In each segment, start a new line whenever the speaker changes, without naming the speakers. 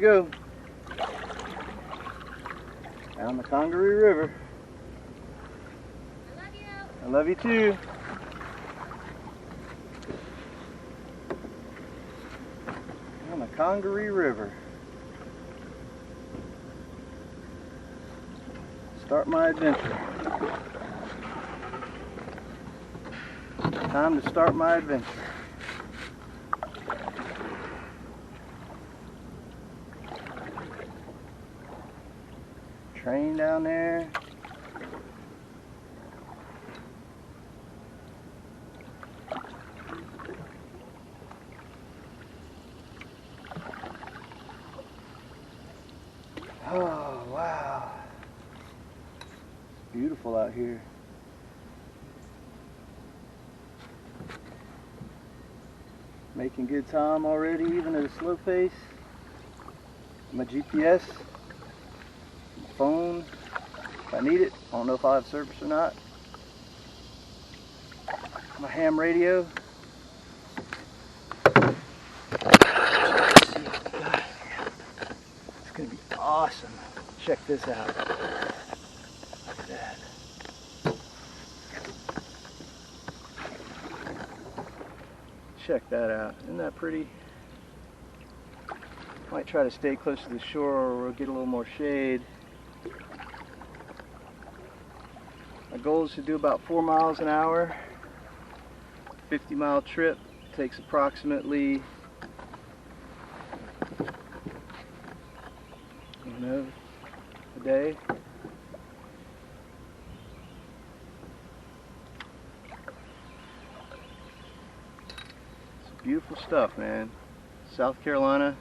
go. Down the Congree River.
I love you.
I love you too. Down the Congree River. Start my adventure. Time to start my adventure. Train down there. Oh, wow. It's beautiful out here. Making good time already, even at a slow pace. My GPS, my phone, if I need it. I don't know if I'll have service or not. My ham radio. It's gonna be awesome. Check this out. Look at that. Check that out. Isn't that pretty? Might try to stay close to the shore or we'll get a little more shade. My goal is to do about 4 miles an hour. 50-mile trip takes approximately, a day. It's beautiful stuff, man. South Carolina,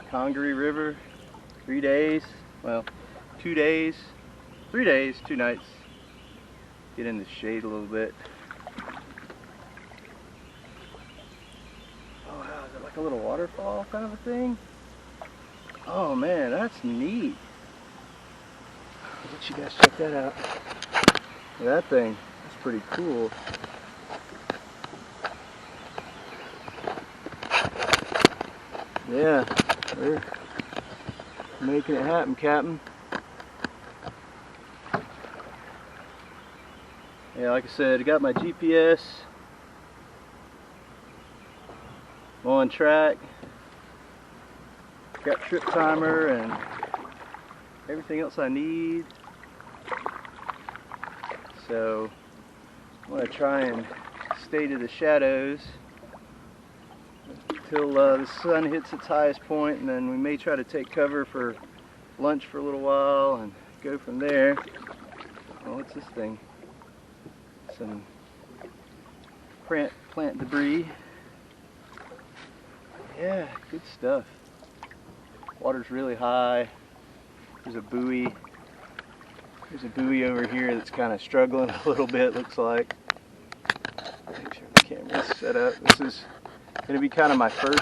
Congree River, 3 days, well, 2 days, 3 days, 2 nights. Get in the shade a little bit. Oh wow, is it like a little waterfall kind of a thing? Oh man, that's neat. I'll let you guys check that out. That thing, that's pretty cool. Yeah, we're making it happen, Captain. Yeah, like I said, I got my GPS. I'm on track. Got trip timer and everything else I need. So I'm going to try and stay to the shadows until the sun hits its highest point, and then we may try to take cover for lunch for a little while and go from there. Oh, what's this thing? Some plant debris. Yeah, good stuff. Water's really high. There's a buoy. There's a buoy over here that's kind of struggling a little bit, looks like. Make sure the camera's set up. This is going to be kind of my first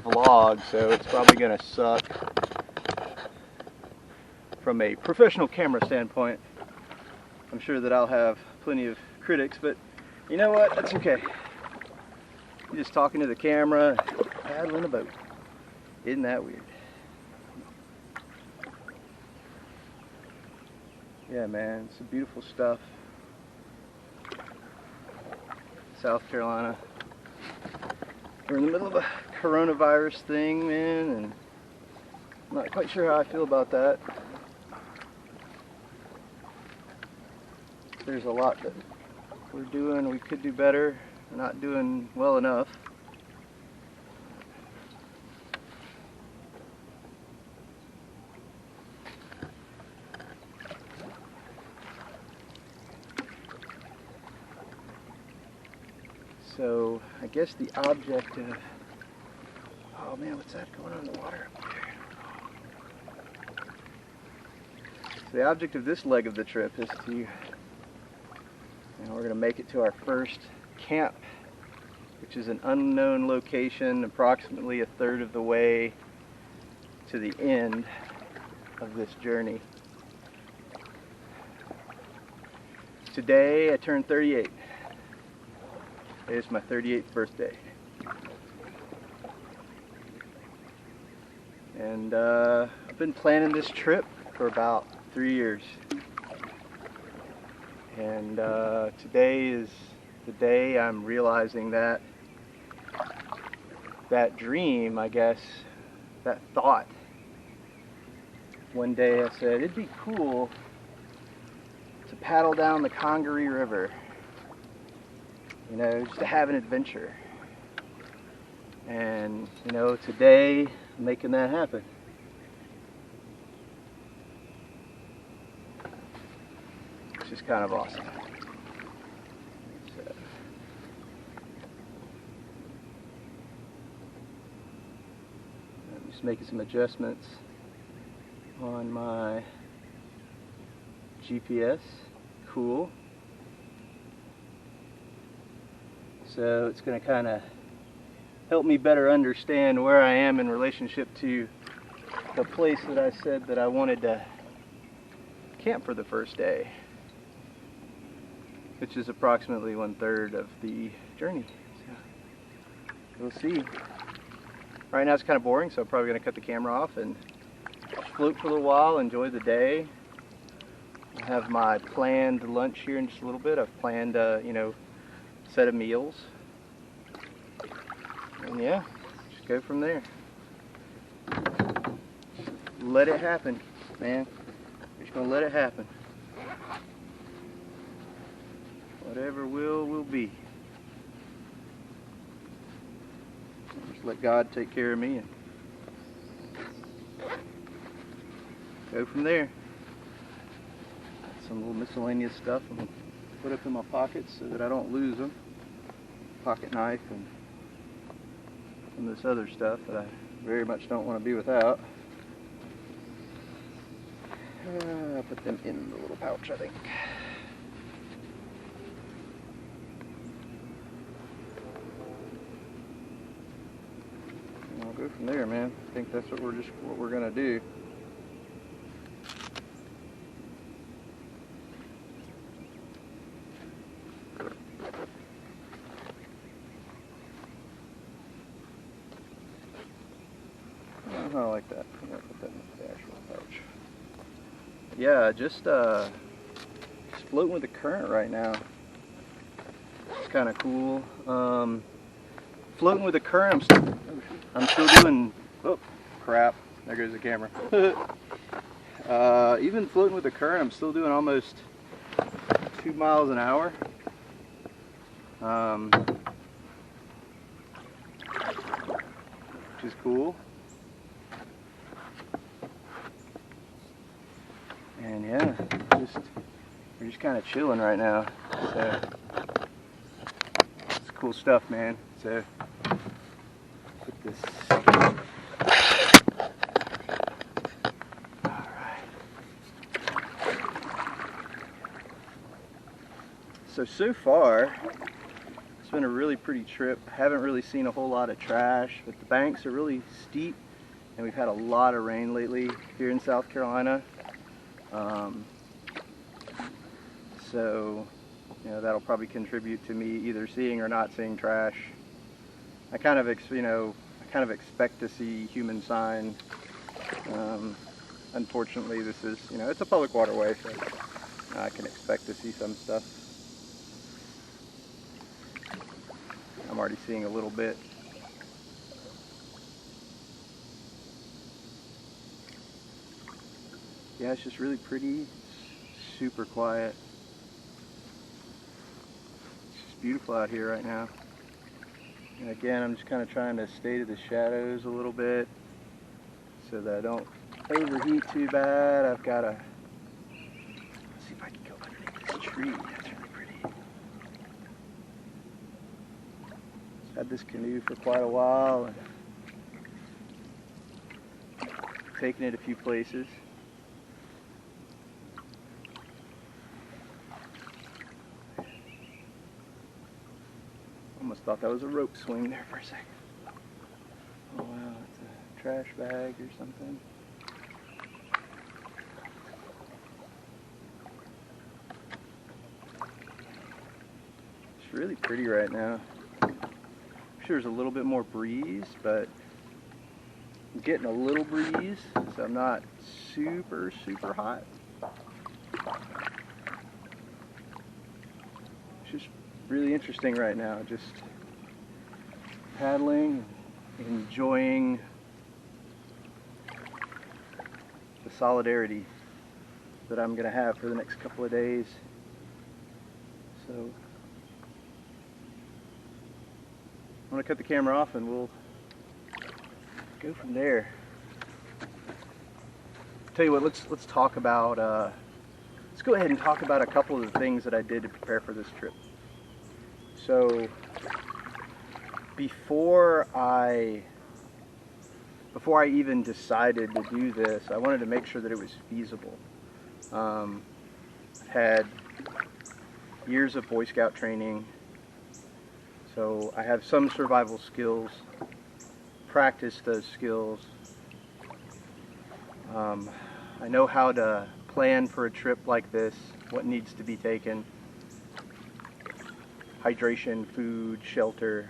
vlog, so it's probably going to suck from a professional camera standpoint. I'm sure that I'll have plenty of critics, but you know what? That's okay. You're just talking to the camera, paddling a boat. Isn't that weird? Yeah, man, it's some beautiful stuff. South Carolina. We're in the middle of a coronavirus thing, man, and I'm not quite sure how I feel about that. There's a lot that we're doing, we could do better. We're not doing well enough. So I guess the object of, oh man, what's that going on in the water up there? So the object of this leg of the trip is to, we're going to make it to our first camp, which is an unknown location, approximately a third of the way to the end of this journey. Today I turned 38. Today is my 38th birthday. And I've been planning this trip for about 3 years. And today is the day I'm realizing that dream, I guess, that thought. One day I said, it'd be cool to paddle down the Congree River, you know, just to have an adventure. And, you know, today I'm making that happen. It's just kind of awesome. So, I'm just making some adjustments on my GPS. Cool. So it's going to kind of help me better understand where I am in relationship to the place that I said that I wanted to camp for the first day, which is approximately 1/3 of the journey. So we'll see. Right now it's kind of boring, so I'm probably going to cut the camera off and float for a little while, enjoy the day. I have my planned lunch here in just a little bit. I've planned you know, a set of meals. And yeah, just go from there. Let it happen, man. We're just gonna let it happen. Whatever will be. Just let God take care of me and go from there. Some little miscellaneous stuff I'm gonna put up in my pockets so that I don't lose them. Pocket knife and some of this other stuff that I very much don't want to be without. I'll put them in the little pouch, I think. And I'll go from there, man. I think that's what we're gonna do. I like that. I'm gonna put that in the actual pouch. Yeah, just floating with the current right now. It's kind of cool. Floating with the current, I'm still doing. Oh, crap! There goes the camera. Even floating with the current, I'm still doing almost 2 miles an hour. Which is cool. And yeah, we're just kind of chilling right now. So it's cool stuff, man. So put this. All right. So far, it's been a really pretty trip. Haven't really seen a whole lot of trash, but the banks are really steep, and we've had a lot of rain lately here in South Carolina. So, you know, that'll probably contribute to me either seeing or not seeing trash. I kind of, expect to see human sign. Unfortunately, this is, you know, it's a public waterway, so I can expect to see some stuff. I'm already seeing a little bit. Yeah, it's just really pretty, super quiet. It's just beautiful out here right now. And again, I'm just kind of trying to stay to the shadows a little bit so that I don't overheat too bad. I've got to, let's see if I can go underneath this tree. That's really pretty. I've had this canoe for quite a while and taken it a few places. Almost thought that was a rope swing there for a second. Oh wow, it's a trash bag or something. It's really pretty right now. I'm sure there's a little bit more breeze, but I'm getting a little breeze, so I'm not super hot. It's just really interesting right now, just paddling, enjoying the solidarity that I'm going to have for the next couple of days. So I'm going to cut the camera off and we'll go from there. Tell you what, let's talk about let's go ahead and talk about a couple of the things that I did to prepare for this trip. So before I even decided to do this, I wanted to make sure that it was feasible. I've had years of Boy Scout training, so I have some survival skills, practice those skills. I know how to plan for a trip like this, what needs to be taken, hydration, food, shelter.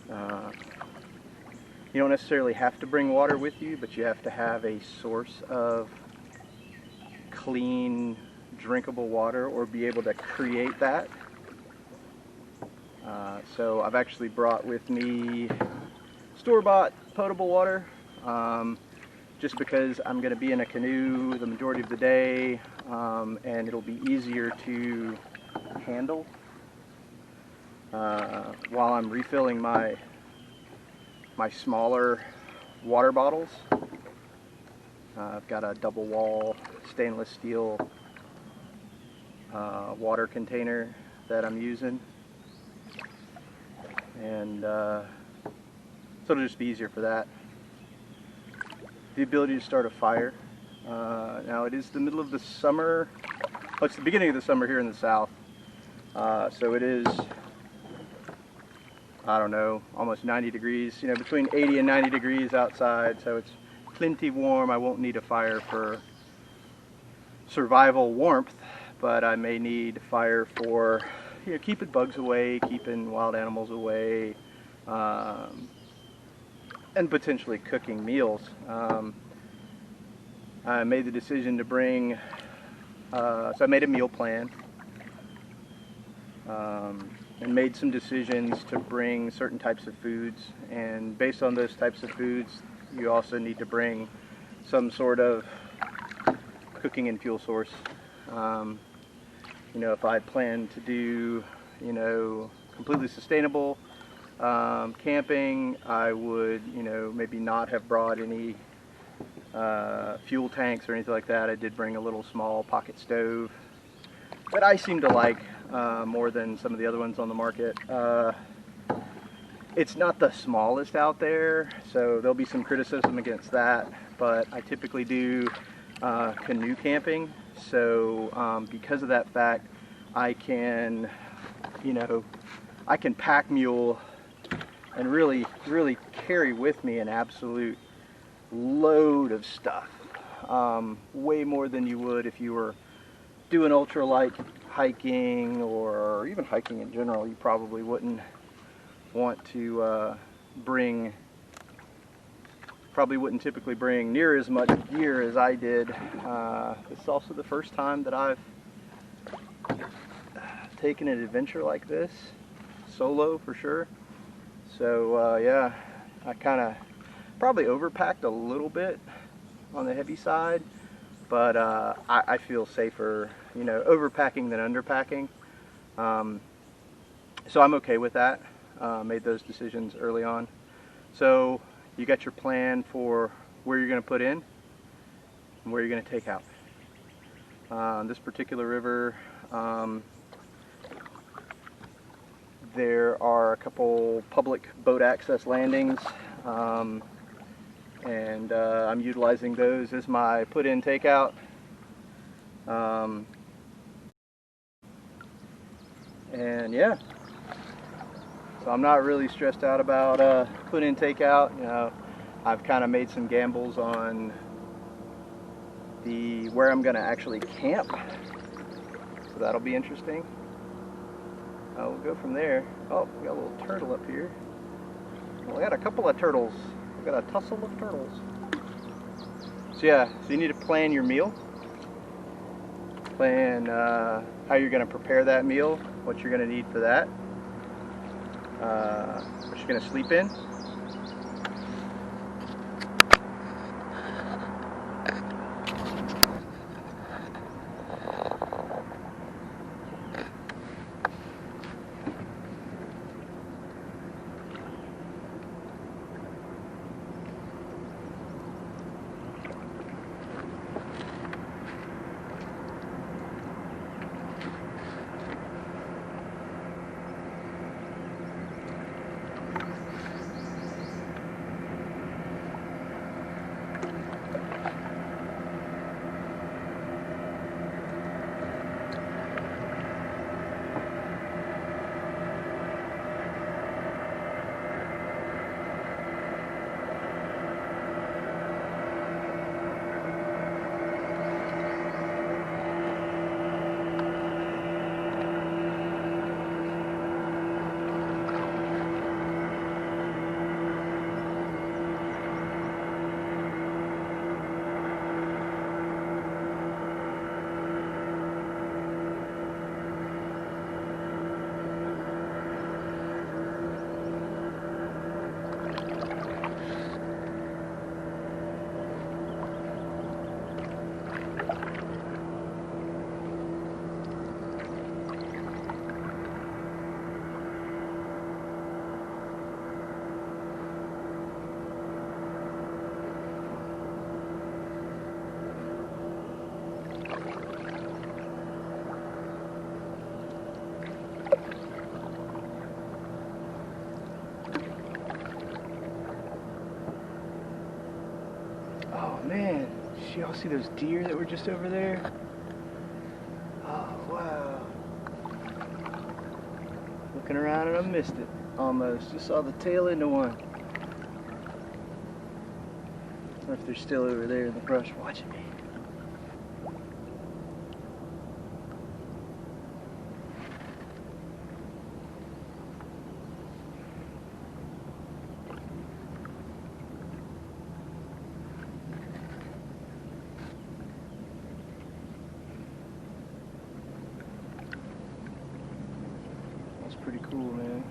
You don't necessarily have to bring water with you, but you have to have a source of clean, drinkable water or be able to create that. So I've actually brought with me store-bought potable water, just because I'm going to be in a canoe the majority of the day, and it'll be easier to handle while I'm refilling my smaller water bottles. I've got a double wall stainless steel water container that I'm using, and so it'll just be easier for that. The ability to start a fire. Now it is the middle of the summer. Well, it's the beginning of the summer here in the south, so it is, I don't know, almost 90 degrees, you know, between 80 and 90 degrees outside, so it's plenty warm. I won't need a fire for survival warmth, but I may need fire for, you know, keeping bugs away, keeping wild animals away, and potentially cooking meals. I made the decision to bring, so I made a meal plan, and made some decisions to bring certain types of foods, and based on those types of foods you also need to bring some sort of cooking and fuel source. You know, if I plan to do, you know, completely sustainable camping, I would, you know, maybe not have brought any fuel tanks or anything like that. I did bring a little small pocket stove that I seem to like more than some of the other ones on the market. It's not the smallest out there, so there'll be some criticism against that, but I typically do canoe camping, so because of that fact, I can, you know, I can pack mule and really carry with me an absolute load of stuff, way more than you would if you were doing ultralight hiking, or even hiking in general. You probably wouldn't want to probably wouldn't typically bring near as much gear as I did. It's also the first time that I've taken an adventure like this, solo for sure. So yeah, I kind of probably overpacked a little bit on the heavy side, but I feel safer, you know, overpacking than underpacking. So I'm okay with that. Made those decisions early on. So you got your plan for where you're going to put in and where you're going to take out. This particular river, there are a couple public boat access landings, and I'm utilizing those as my put-in takeout. And yeah, so I'm not really stressed out about put-in takeout. You know, I've kind of made some gambles on where I'm going to actually camp, so that'll be interesting. We'll go from there. Oh, we got a little turtle up here. Well, we got a couple of turtles We got a tussle of turtles. So yeah, so you need to plan your meal. Plan how you're going to prepare that meal, what you're going to need for that, what you're going to sleep in. Oh man, did y'all see those deer that were just over there? Oh wow. Looking around and I missed it almost. Just saw the tail end of one. I don't know if they're still over there in the brush watching me. That's pretty cool, man.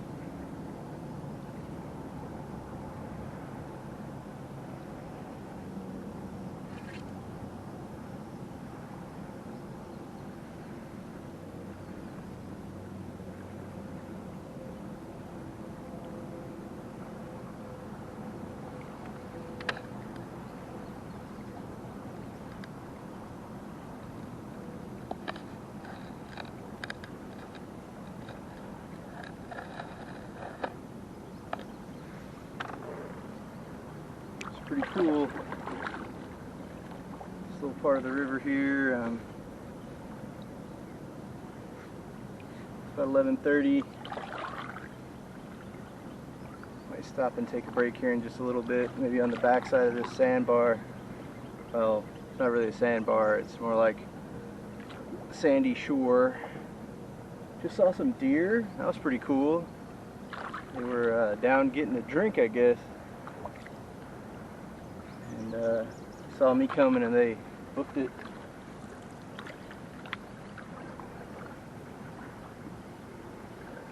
Pretty cool. This little part of the river here. About 11:30. Might stop and take a break here in just a little bit. Maybe on the back side of this sandbar. Well, it's not really a sandbar. It's more like a sandy shore. Just saw some deer. That was pretty cool. They were down getting a drink, I guess. And saw me coming and they booked it.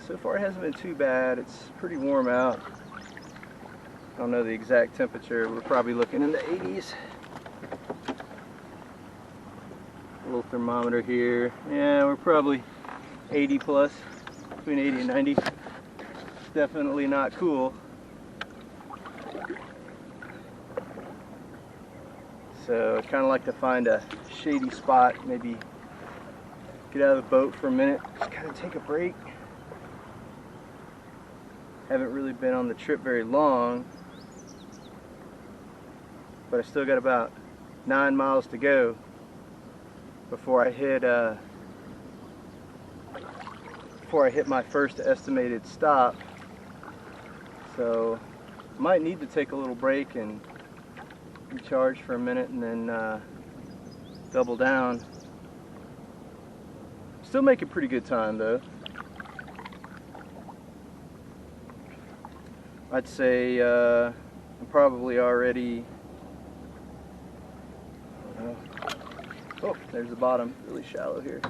So far it hasn't been too bad. It's pretty warm out. I don't know the exact temperature. We're probably looking in the 80s. A little thermometer here. Yeah, we're probably 80 plus, between 80 and 90. Definitely not cool. So I'd kind of like to find a shady spot, maybe get out of the boat for a minute, just kind of take a break. Haven't really been on the trip very long, but I still got about 9 miles to go before I hit my first estimated stop. So might need to take a little break and recharge for a minute and then double down. Still making pretty good time though. I'd say I'm probably already, oh, there's the bottom, really shallow here.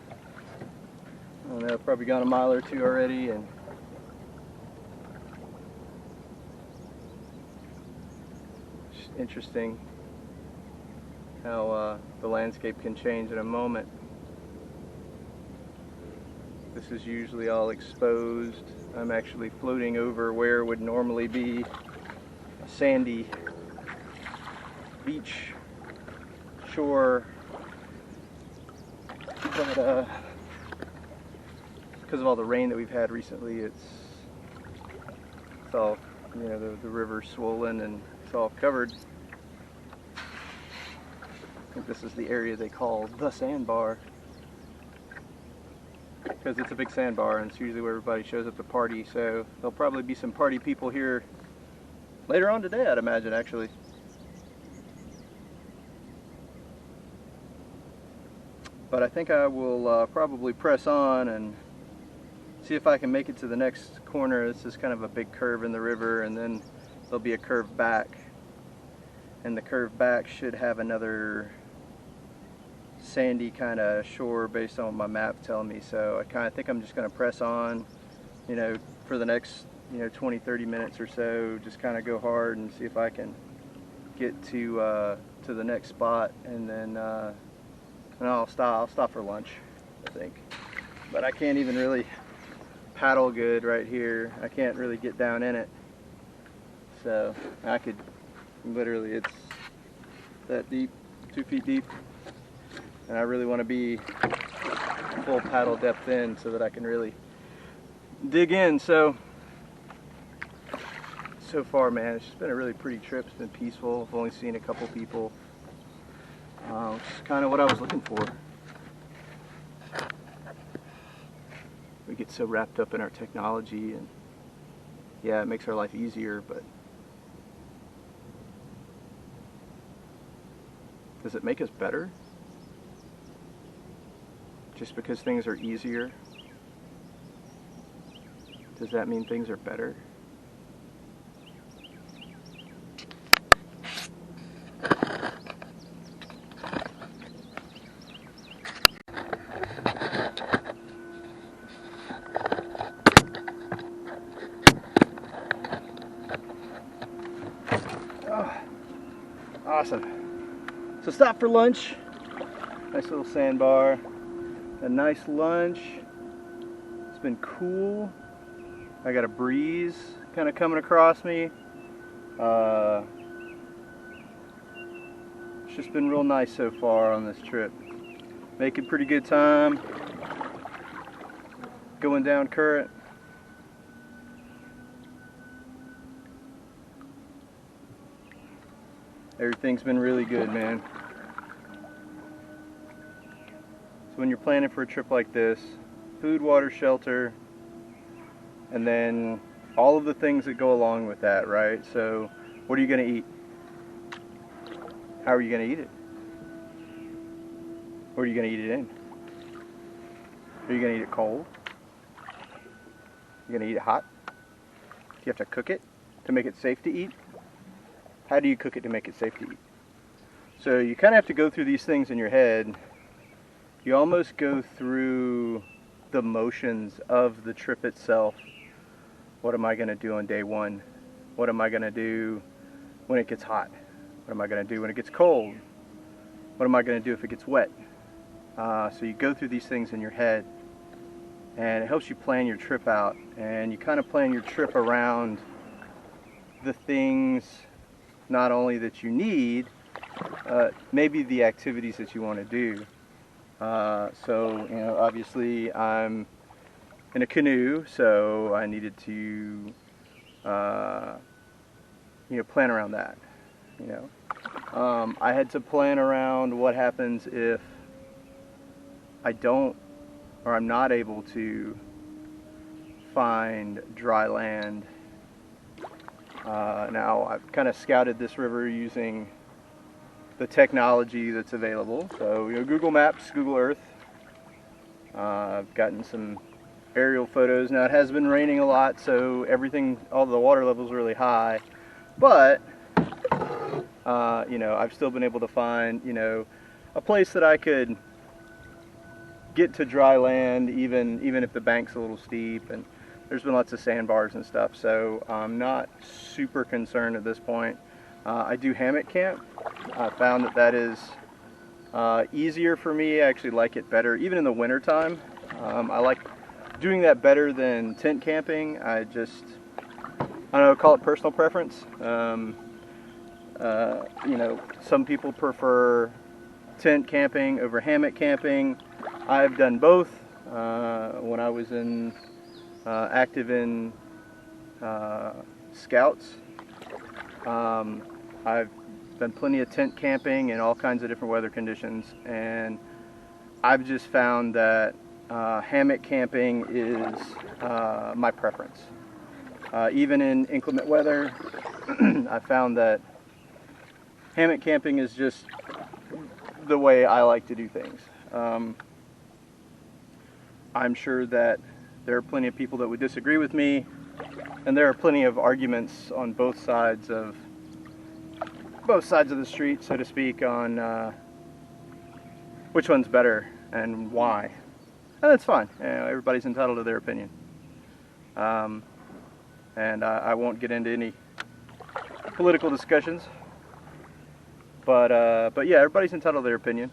I don't know, probably gone a mile or two already, and it's interesting how the landscape can change in a moment. This is usually all exposed. I'm actually floating over where would normally be a sandy beach shore, but because of all the rain that we've had recently, it's all, you know, the river's swollen and it's all covered. I think this is the area they call the sandbar, because it's a big sandbar and it's usually where everybody shows up to party. So there'll probably be some party people here later on today, I'd imagine, actually. But I think I will probably press on and see if I can make it to the next corner. This is kind of a big curve in the river, and then there'll be a curve back, and the curve back should have another sandy kind of shore based on what my map tells me. So I kind of think I'm just going to press on, you know, for the next, you know, 20-30 minutes or so. Just kind of go hard and see if I can get to the next spot, and then and I'll stop for lunch, I think. But I can't even really paddle good right here. I can't really get down in it. So I could literally, it's that deep, 2 feet deep. And I really want to be full paddle depth in so that I can really dig in. So far, man, it's just been a really pretty trip. It's been peaceful. I've only seen a couple people. Which is kind of what I was looking for. We get so wrapped up in our technology, and yeah, it makes our life easier, but does it make us better? Just because things are easier, does that mean things are better? Awesome. So stop for lunch. Nice little sandbar. A nice lunch. It's been cool. I got a breeze kind of coming across me. It's just been real nice so far on this trip. Making pretty good time. Going down current. Everything's been really good, man. So when you're planning for a trip like this, food, water, shelter, and then all of the things that go along with that, right? So what are you going to eat? How are you going to eat it? Where are you going to eat it in? Are you going to eat it cold? You're going to eat it hot? Do you have to cook it to make it safe to eat? How do you cook it to make it safe to eat? So you kind of have to go through these things in your head. You almost go through the motions of the trip itself. What am I going to do on day one? What am I going to do when it gets hot? What am I going to do when it gets cold? What am I going to do if it gets wet? So you go through these things in your head, and it helps you plan your trip out. And you kind of plan your trip around the things not only that you need, maybe the activities that you want to do. So, you know, obviously I'm in a canoe, so I needed to, you know, plan around that, you know. I had to plan around what happens if I don't, or I'm not able to find dry land. Now I've kind of scouted this river using the technology that's available. So, you know, Google Maps, Google Earth. I've gotten some aerial photos. Now it has been raining a lot, so all the water levels are really high, but you know, I've still been able to find, you know, a place that I could get to dry land even if the bank's a little steep, and there's been lots of sandbars and stuff, so I'm not super concerned at this point. I do hammock camp. I found that is easier for me. I actually like it better, even in the winter time. I like doing that better than tent camping. I don't know, call it personal preference. You know, some people prefer tent camping over hammock camping. I've done both. When I was active in Scouts, I've done plenty of tent camping in all kinds of different weather conditions, and I've just found that hammock camping is my preference. Even in inclement weather, I found that hammock camping is just the way I like to do things. I'm sure that there are plenty of people that would disagree with me, and there are plenty of arguments on both sides of the street, so to speak, on which one's better and why. And that's fine. You know, everybody's entitled to their opinion. And I won't get into any political discussions. But yeah, everybody's entitled to their opinion.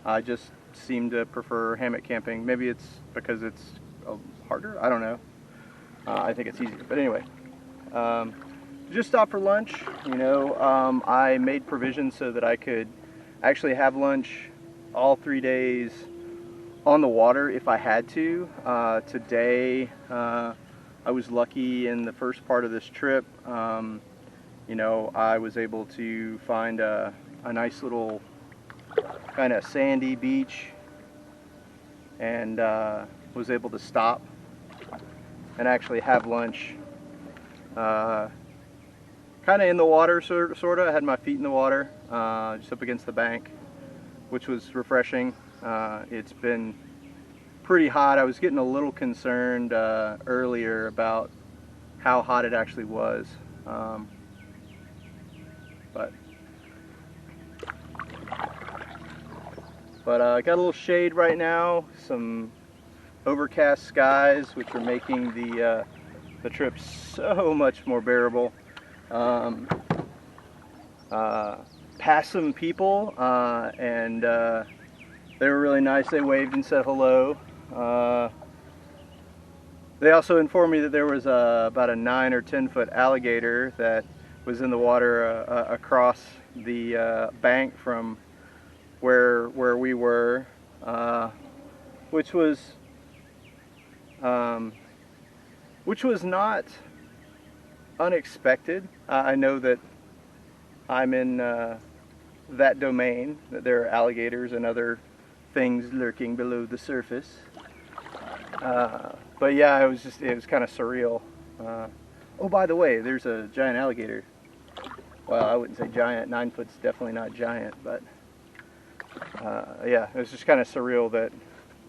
I just seem to prefer hammock camping. Maybe it's because it's harder. I don't know. I think it's easier. But anyway, just stopped for lunch. You know, I made provisions so that I could actually have lunch all 3 days on the water if I had to. Today, I was lucky in the first part of this trip. You know, I was able to find a nice little kind of sandy beach, and was able to stop and actually have lunch kind of in the water, sort of. I had my feet in the water, just up against the bank, which was refreshing. It's been pretty hot. I was getting a little concerned earlier about how hot it actually was. But I got a little shade right now, some overcast skies, which are making the trip so much more bearable. Passed some people, and they were really nice. They waved and said hello. They also informed me that there was about a 9 or 10 foot alligator that was in the water across the bank from where we were, which was not unexpected. I know that I'm in that domain, that there are alligators and other things lurking below the surface. But yeah, it was kind of surreal. Oh, by the way, there's a giant alligator. Well, I wouldn't say giant. 9 foot's definitely not giant, but yeah, it was just kind of surreal that,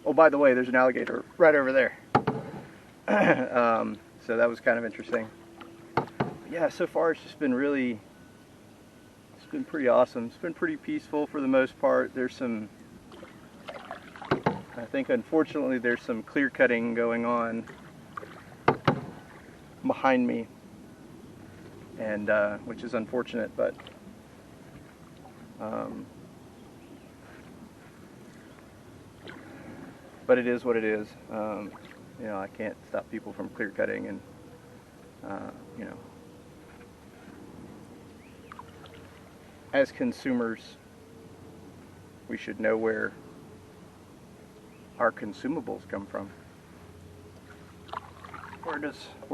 oh, by the way, there's an alligator right over there. So that was kind of interesting. But yeah, so far it's just been it's been pretty awesome. It's been pretty peaceful for the most part. There's some, I think unfortunately there's some clear cutting going on behind me, and which is unfortunate, but it is what it is. You know, I can't stop people from clear cutting, and you know, as consumers, we should know where our consumables come from. Where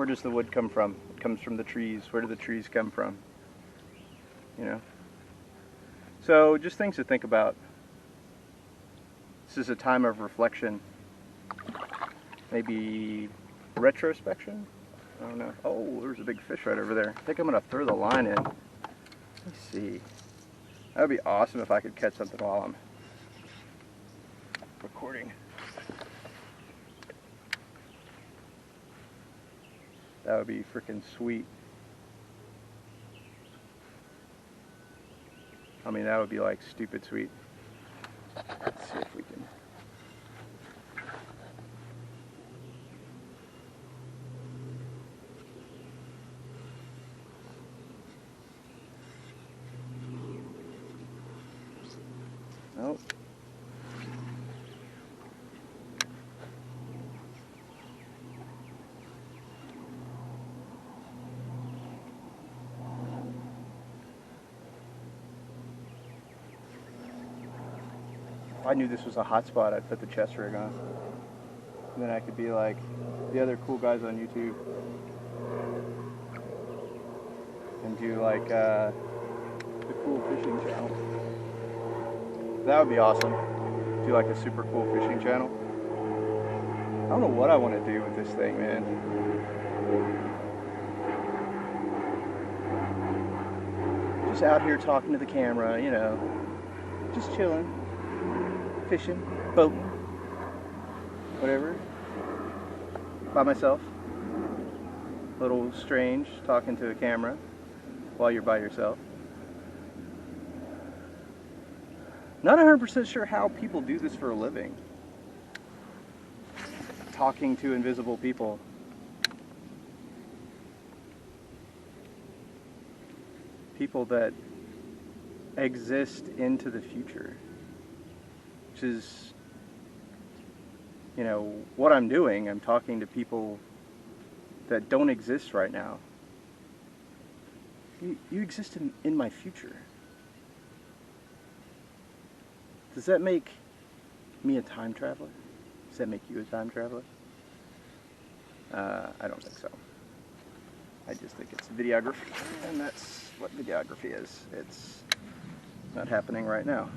does the wood come from? It comes from the trees. Where do the trees come from? You know? So just things to think about. This is a time of reflection. Maybe retrospection? I don't know. Oh, there's a big fish right over there. I think I'm gonna throw the line in. Let's see. That would be awesome if I could catch something while I'm recording. That would be freaking sweet. I mean, that would be like stupid sweet. Let's see if we can. Nope. If I knew this was a hot spot, I'd put the chest rig on. And then I could be like the other cool guys on YouTube and do like the cool fishing channel. That would be awesome. Do like a super cool fishing channel. I don't know what I want to do with this thing, man. Just out here talking to the camera, you know, just chilling, fishing, boating, whatever, by myself. A little strange talking to a camera while you're by yourself. Not 100% sure how people do this for a living. Talking to invisible people. People that exist into the future. Which is, you know, what I'm doing. I'm talking to people that don't exist right now. You exist in my future. Does that make me a time traveler? Does that make you a time traveler? I don't think so. I just think it's videography, and that's what videography is. It's not happening right now.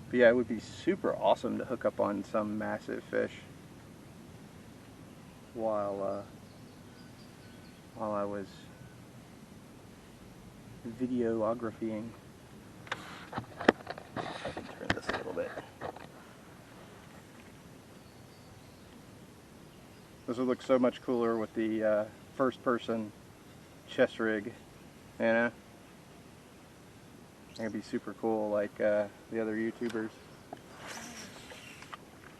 But yeah, it would be super awesome to hook up on some massive fish while I was videographying. I can turn this a little bit. This would look so much cooler with the first-person chest rig, you know? It'd be super cool, like the other YouTubers.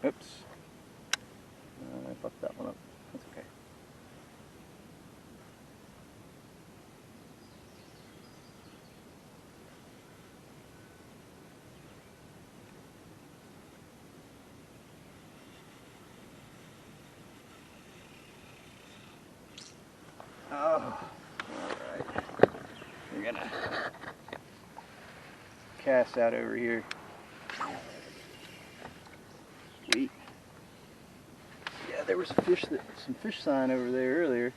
Oops, I fucked that one up. That's okay. Oh, alright. We're gonna cast out over here. Sweet. Yeah, there was some fish sign over there earlier.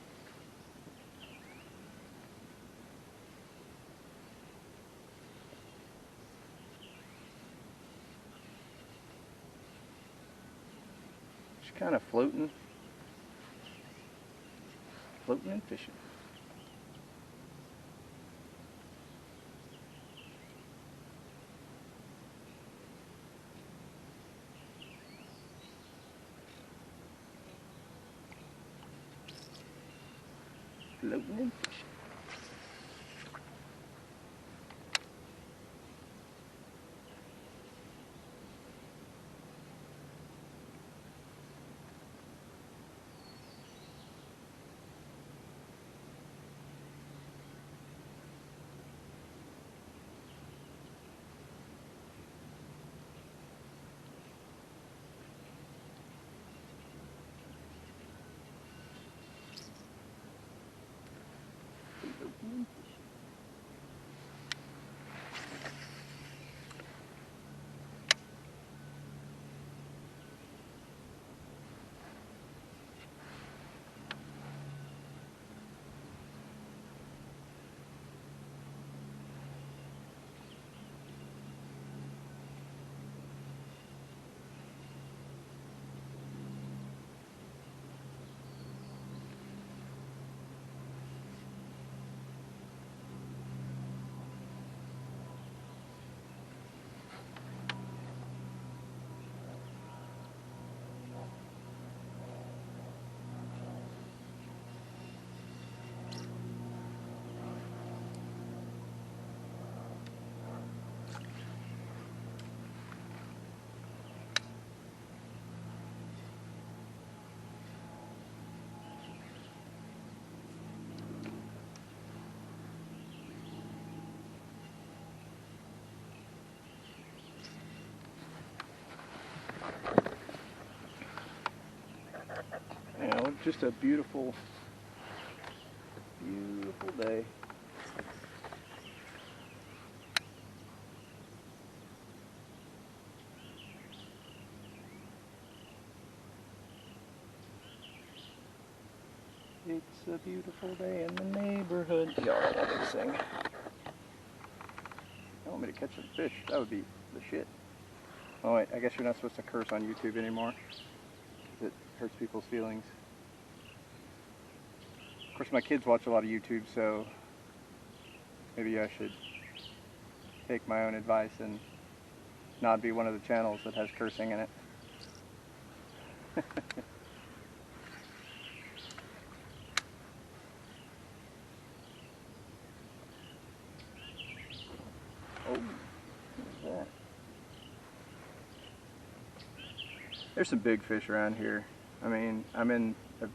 Just kind of floating and fishing. Floating and fishing. just a beautiful, beautiful day. It's a beautiful day in the neighborhood. Y'all know that sing. You want me to catch some fish? That would be the shit. Oh wait, I guess you're not supposed to curse on YouTube anymore. It hurts people's feelings. Of course, my kids watch a lot of YouTube, so maybe I should take my own advice and not be one of the channels that has cursing in it. Oh, what's that? There's some big fish around here. I mean, I'm in a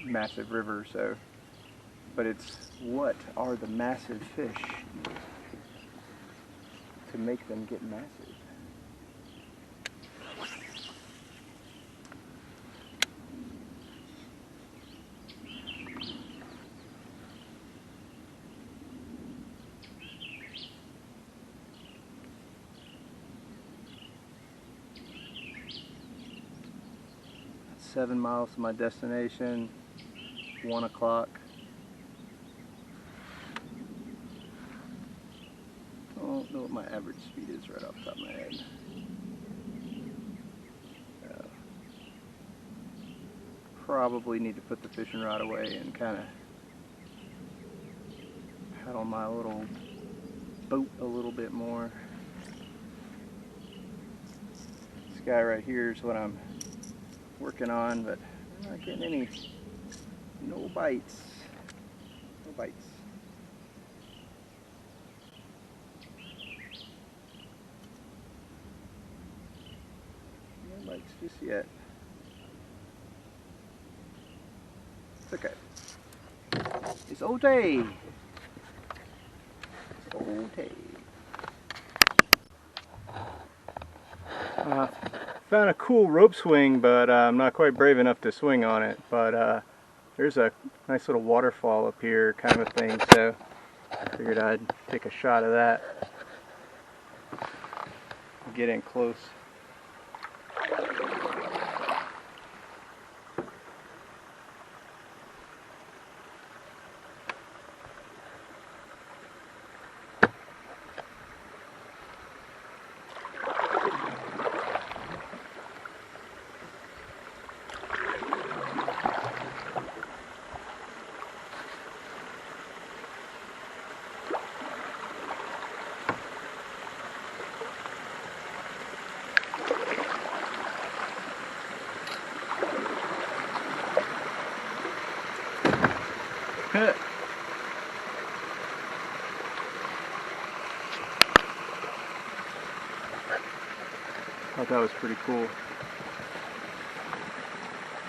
massive river, so, but it's what are the massive fish to make them get massive? That's 7 miles to my destination, 1 o'clock. I don't know what my average speed is right off the top of my head. Probably need to put the fishing rod away and kind of paddle my little boat a little bit more. This guy right here is what I'm working on, but I'm not getting any, no bites. No bites. No bites just yet. It's okay. It's okay. It's okay. Found a cool rope swing, but I'm not quite brave enough to swing on it. But there's a nice little waterfall up here, kind of a thing. So I figured I'd take a shot of that. Get in close. Thought that was pretty cool.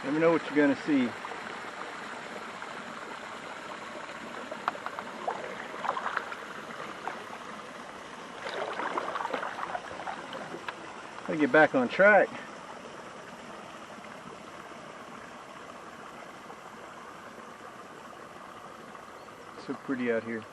Let me know what you're gonna see. Gotta get back on track. It's so pretty out here.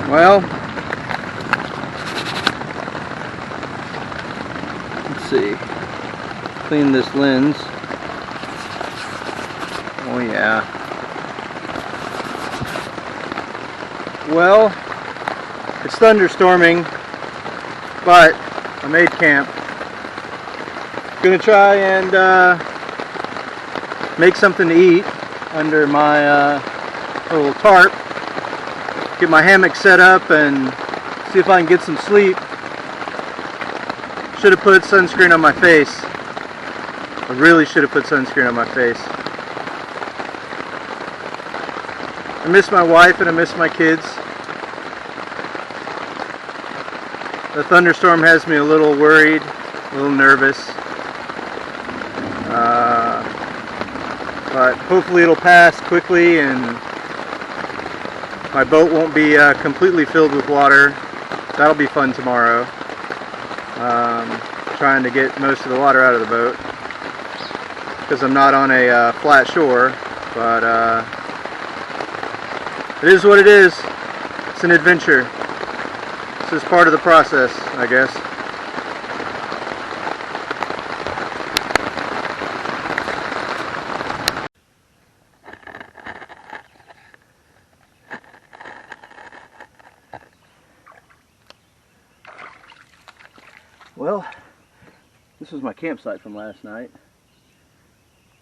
Well, let's see. Clean this lens. Oh yeah. Well, it's thunderstorming, but I made camp. Gonna try and make something to eat under my little tarp. Get my hammock set up and see if I can get some sleep. Should have put sunscreen on my face. I really should have put sunscreen on my face. I miss my wife and I miss my kids. The thunderstorm has me a little worried, a little nervous. But hopefully it'll pass quickly and my boat won't be completely filled with water. That'll be fun tomorrow. Trying to get most of the water out of the boat because I'm not on a flat shore, but it is what it is. It's an adventure. This is part of the process, I guess. Well, this was my campsite from last night.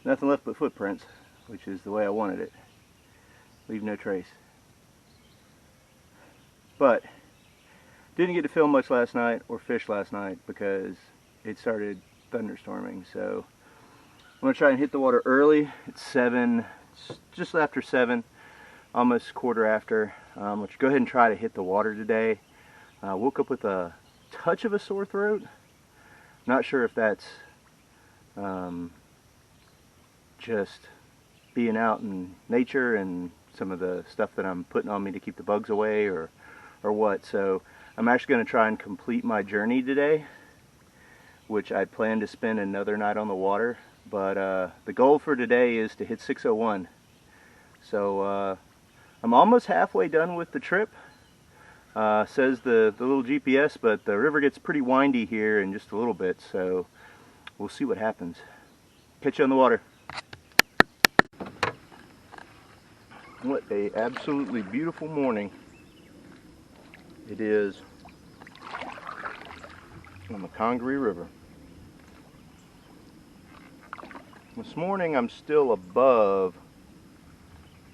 Nothing left but footprints, which is the way I wanted it. Leave no trace. But didn't get to film much last night or fish last night because it started thunderstorming. So I'm going to try and hit the water early. It's 7, just after 7, almost quarter after. Let's go ahead and try to hit the water today. Woke up with a touch of a sore throat. Not sure if that's just being out in nature and some of the stuff that I'm putting on me to keep the bugs away or what. So I'm actually going to try and complete my journey today, which I plan to spend another night on the water. But the goal for today is to hit 601. So I'm almost halfway done with the trip. Says the little GPS, but the river gets pretty windy here in just a little bit, so we'll see what happens. Catch you on the water. What a absolutely beautiful morning it is on the Congree River. This morning I'm still above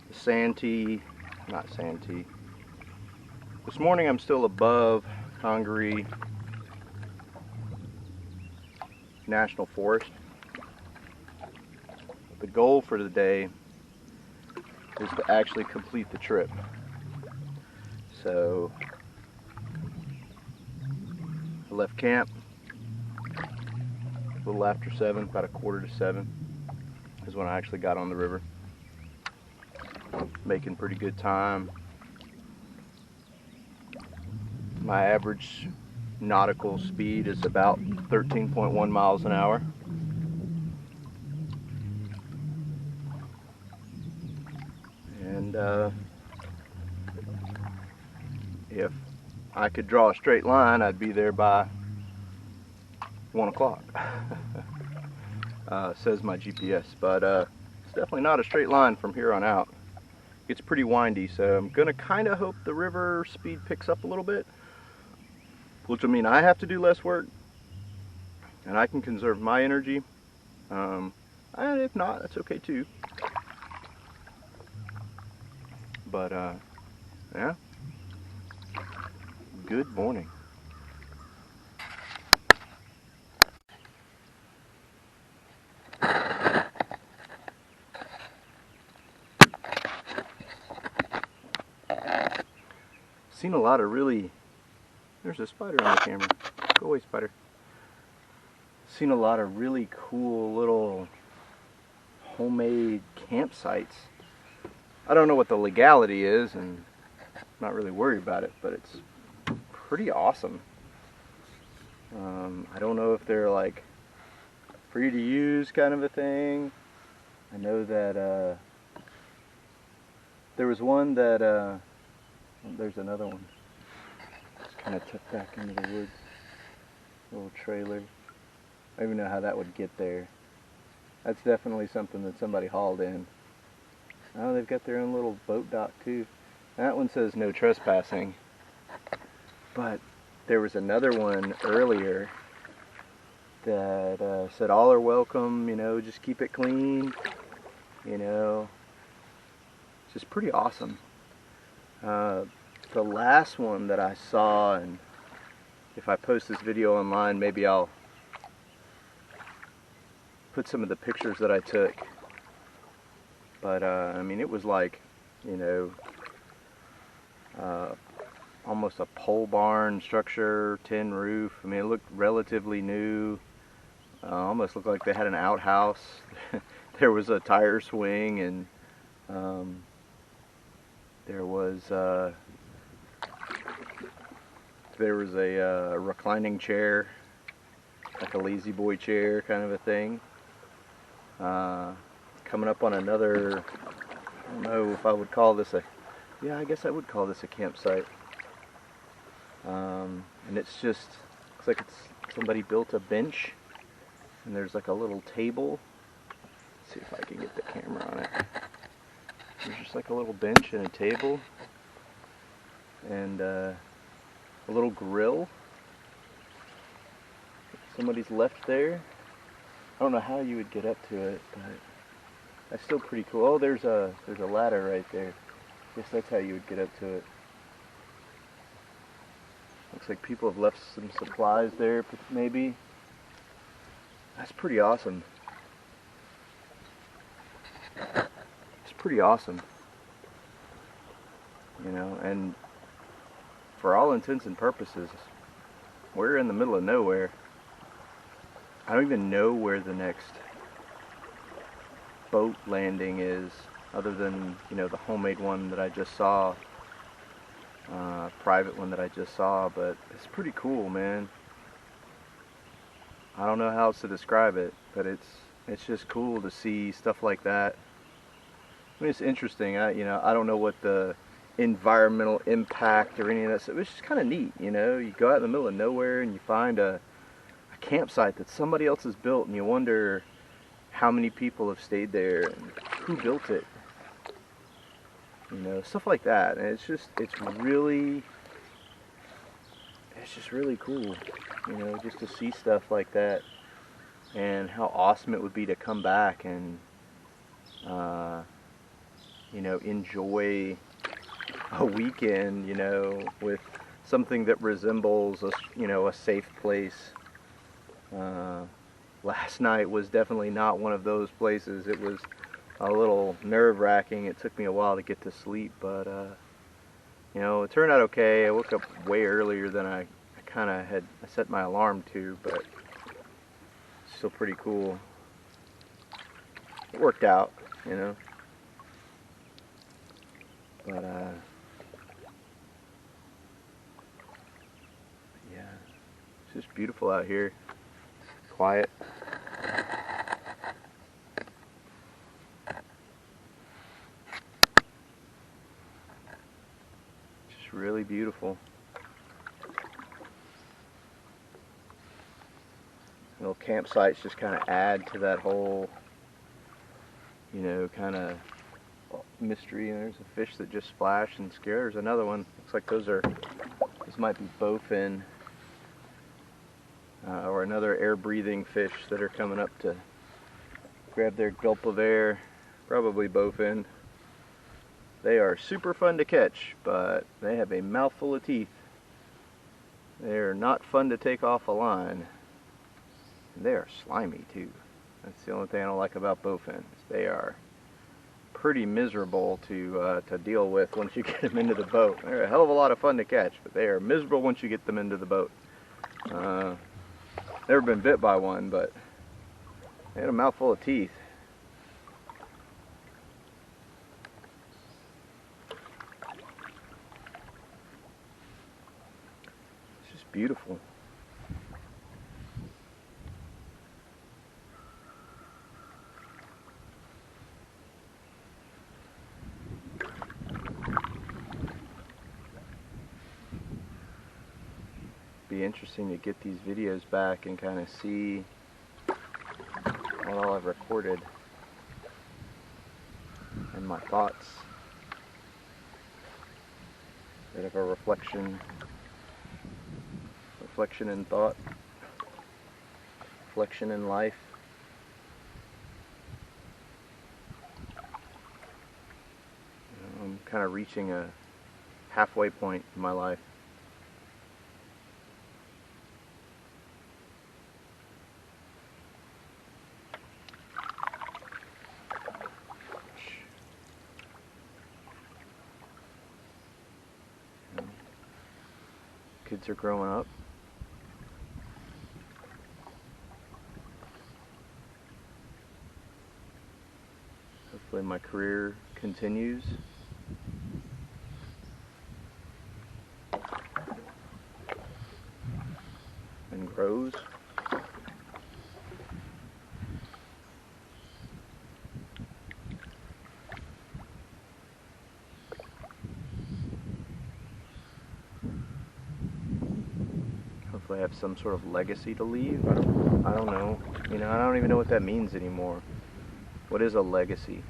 the Santee, not Santee. This morning I'm still above Congree National Forest. The goal for the day is to actually complete the trip. So I left camp a little after 7, about 6:45 is when I actually got on the river. Making pretty good time. My average nautical speed is about 13.1 miles an hour. And if I could draw a straight line, I'd be there by 1 o'clock. Says my GPS, but it's definitely not a straight line from here on out. It's pretty windy, so I'm gonna kind of hope the river speed picks up a little bit, which will mean I have to do less work and I can conserve my energy. And if not, that's okay too. But yeah, good morning. Seen a lot of really, there's a spider on the camera. Go away, spider. Seen a lot of really cool little homemade campsites. I don't know what the legality is, and I'm not really worried about it, but it's pretty awesome. I don't know if they're like free to use kind of a thing. I know that there was one that there's another one. kind of tucked back into the woods. Little trailer. I don't even know how that would get there. That's definitely something that somebody hauled in. Oh, they've got their own little boat dock too. That one says no trespassing. But there was another one earlier that said all are welcome, you know, just keep it clean, you know. It's just pretty awesome. The last one that I saw, and if I post this video online, maybe I'll put some of the pictures that I took. But I mean, it was like, you know, almost a pole barn structure, tin roof. I mean, it looked relatively new. Almost looked like they had an outhouse. There was a tire swing, and there was a reclining chair, like a lazy boy chair kind of a thing. Coming up on another, I don't know if I would call this a, yeah, I guess I would call this a campsite. And it's just, looks like it's somebody built a bench, and there's like a little table. Let's see if I can get the camera on it. There's just like a little bench and a table, and a little grill. Somebody's left there. I don't know how you would get up to it, but that's still pretty cool. Oh, there's a ladder right there. Guess that's how you would get up to it. Looks like people have left some supplies there, maybe. That's pretty awesome. It's pretty awesome. You know, and for all intents and purposes, we're in the middle of nowhere. I don't even know where the next boat landing is, other than, you know, the homemade one that I just saw, private one that I just saw, but it's pretty cool, man. I don't know how else to describe it, but it's just cool to see stuff like that. I mean, it's interesting. You know, I don't know what the environmental impact or any of that stuff. It's just kind of neat, you know. You go out in the middle of nowhere and you find a campsite that somebody else has built, and you wonder how many people have stayed there and who built it. You know, stuff like that. And it's just really cool, you know, just to see stuff like that, and how awesome it would be to come back and you know, enjoy a weekend, you know, with something that resembles a safe place. Last night was definitely not one of those places. It was a little nerve-wracking. It took me a while to get to sleep, but you know, it turned out okay. I woke up way earlier than I kind of had set my alarm to, but it's still pretty cool. It worked out, you know. But yeah, it's just beautiful out here. Quiet. Just really beautiful. Little campsites just kind of add to that whole, you know, kind of mystery. And there's a fish that just splashed and scared. There's another one. Looks like those might be bowfin, or another air-breathing fish that are coming up to grab their gulp of air. Probably bowfin. They are super fun to catch, but they have a mouthful of teeth. They are not fun to take off a line. And they are slimy too. That's the only thing I don't like about bowfins. They are pretty miserable to deal with once you get them into the boat. They're a hell of a lot of fun to catch, but they are miserable once you get them into the boat. Never been bit by one, but they had a mouthful of teeth. It's just beautiful. be interesting to get these videos back and kind of see what all I've recorded and my thoughts. Bit of a reflection in thought, reflection in life. I'm kind of reaching a halfway point in my life. Kids are growing up. Hopefully my career continues. And grows. Hopefully I have some sort of legacy to leave. I don't know. You know, I don't even know what that means anymore. What is a legacy?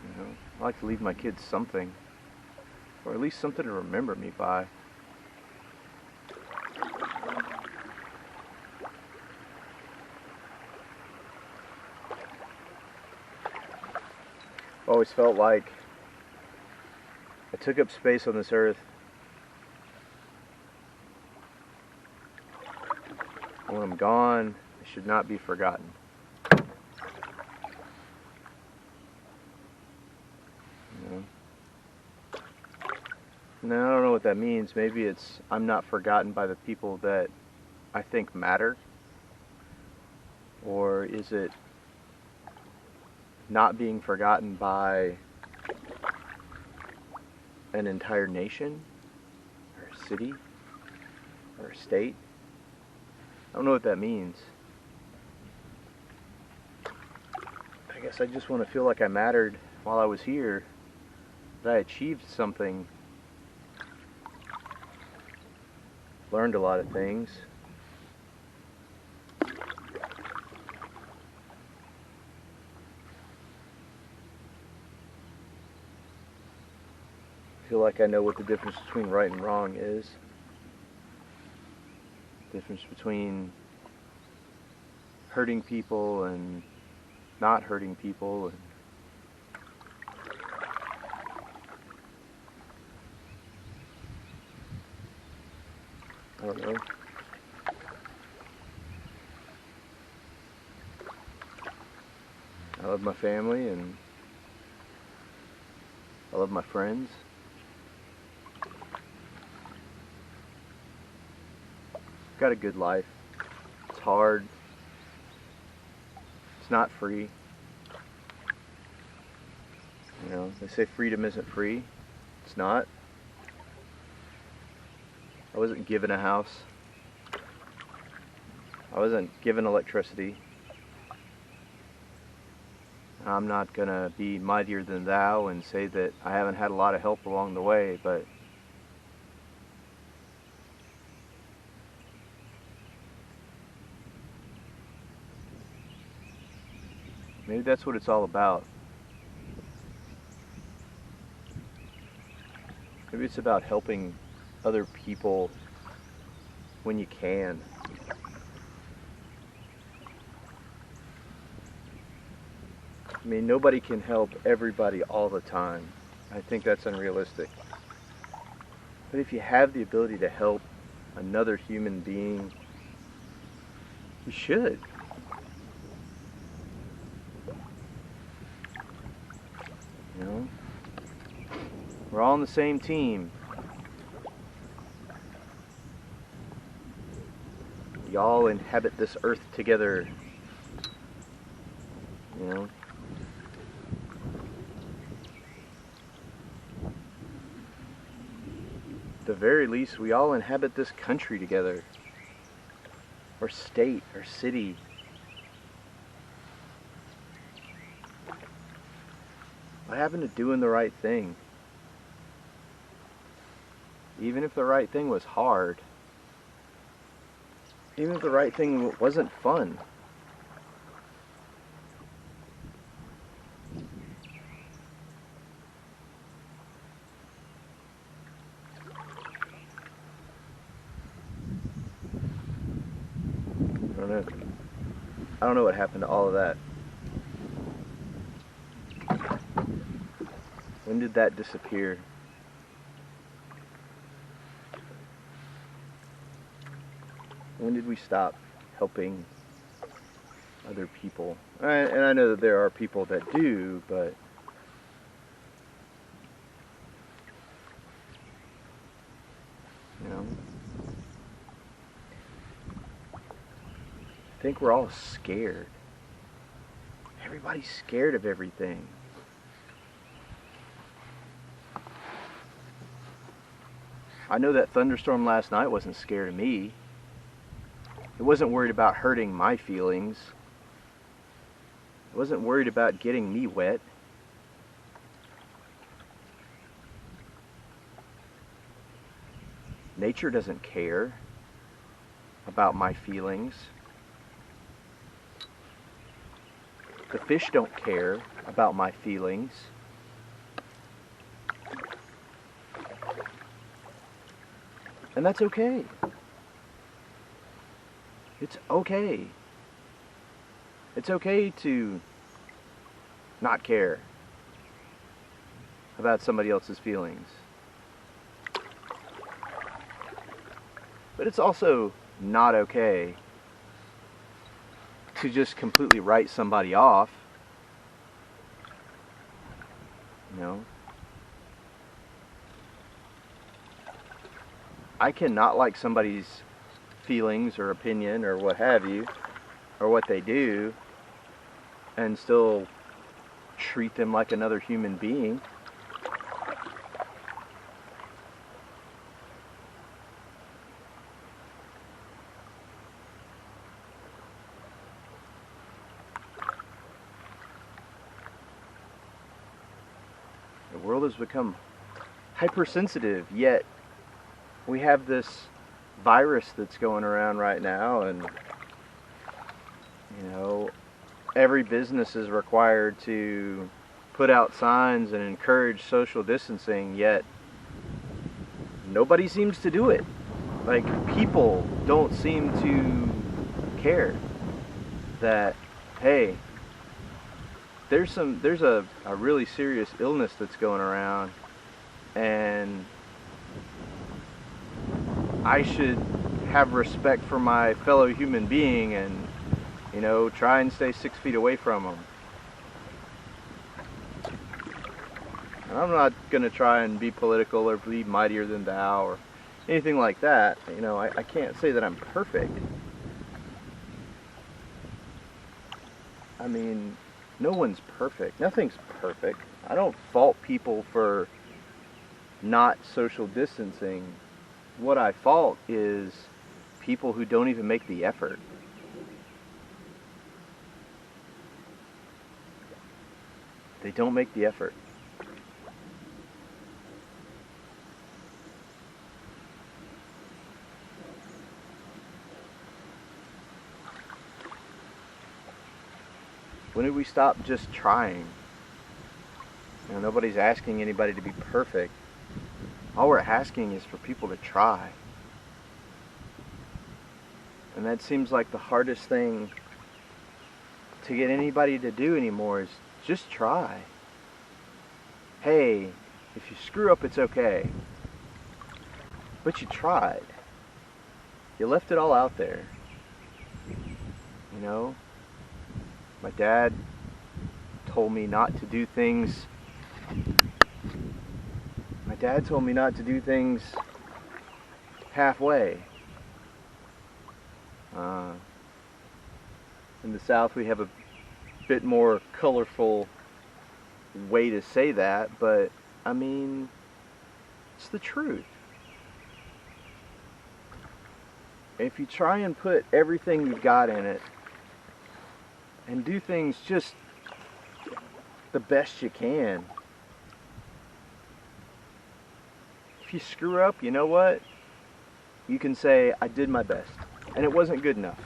You know, I like to leave my kids something, or at least something to remember me by. I've always felt like I took up space on this earth. When I'm gone, I should not be forgotten. You know? Now, I don't know what that means. Maybe it's I'm not forgotten by the people that I think matter. Or is it not being forgotten by an entire nation, or a city, or a state? I don't know what that means. I guess I just want to feel like I mattered while I was here, that I achieved something, learned a lot of things. I feel like I know what the difference between right and wrong is. Difference between hurting people and not hurting people, and I don't know. I love my family and I love my friends. Got a good life. It's hard. It's not free. You know, they say freedom isn't free. It's not. I wasn't given a house. I wasn't given electricity. I'm not gonna be mightier than thou and say that I haven't had a lot of help along the way, but maybe that's what it's all about. Maybe it's about helping other people when you can. I mean, nobody can help everybody all the time. I think that's unrealistic. But if you have the ability to help another human being, you should. You know? We're all on the same team. Y'all inhabit this earth together. You know? At the very least, we all inhabit this country together. Or state, or city. What happened to doing the right thing? Even if the right thing was hard. Even if the right thing wasn't fun. I don't know what happened to all of that. When did that disappear? When did we stop helping other people? And I know that there are people that do, but you know, I think we're all scared. Everybody's scared of everything. I know that thunderstorm last night wasn't scared of me. It wasn't worried about hurting my feelings. It wasn't worried about getting me wet. Nature doesn't care about my feelings. The fish don't care about my feelings. And that's okay. It's okay. It's okay to not care about somebody else's feelings. But it's also not okay to just completely write somebody off. You know? I cannot like somebody's feelings or opinion or what have you, or what they do, and still treat them like another human being. The world has become hypersensitive, yet we have this virus that's going around right now, and you know, every business is required to put out signs and encourage social distancing, yet nobody seems to do it. Like, people don't seem to care that, hey, there's a really serious illness that's going around, and I should have respect for my fellow human being and, you know, try and stay 6 feet away from them. And I'm not going to try and be political or be mightier than thou or anything like that. You know, I can't say that I'm perfect. I mean, no one's perfect. Nothing's perfect. I don't fault people for not social distancing. What I fault is people who don't even make the effort. They don't make the effort. When did we stop just trying? You know, nobody's asking anybody to be perfect. All we're asking is for people to try. And that seems like the hardest thing to get anybody to do anymore, is just try. Hey, if you screw up, it's okay. But you tried. You left it all out there. You know? My dad told me not to do things. My dad told me not to do things halfway. In the South, we have a bit more colorful way to say that, but I mean, it's the truth. If you try and put everything you've got in it and do things just the best you can, if you screw up, you know what? You can say, I did my best, and it wasn't good enough.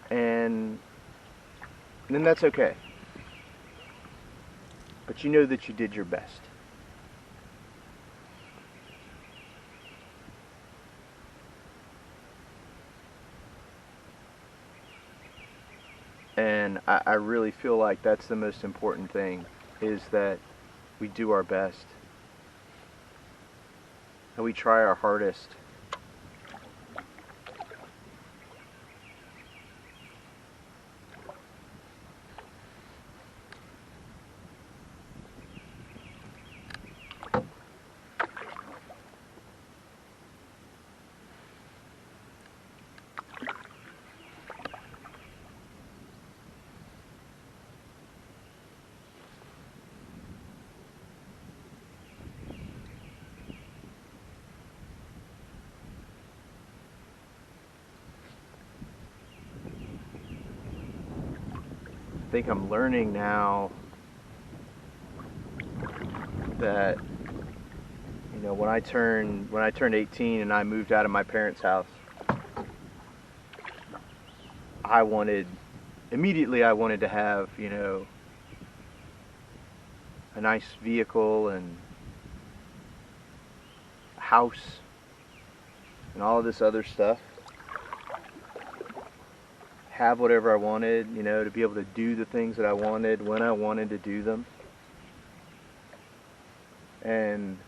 And then that's okay. But you know that you did your best. And I really feel like that's the most important thing, is that we do our best. And we try our hardest. I think I'm learning now that, you know, when I turned 18 and I moved out of my parents' house, immediately I wanted to have, you know, a nice vehicle and a house and all of this other stuff. Have whatever I wanted, you know, to be able to do the things that I wanted when I wanted to do them. And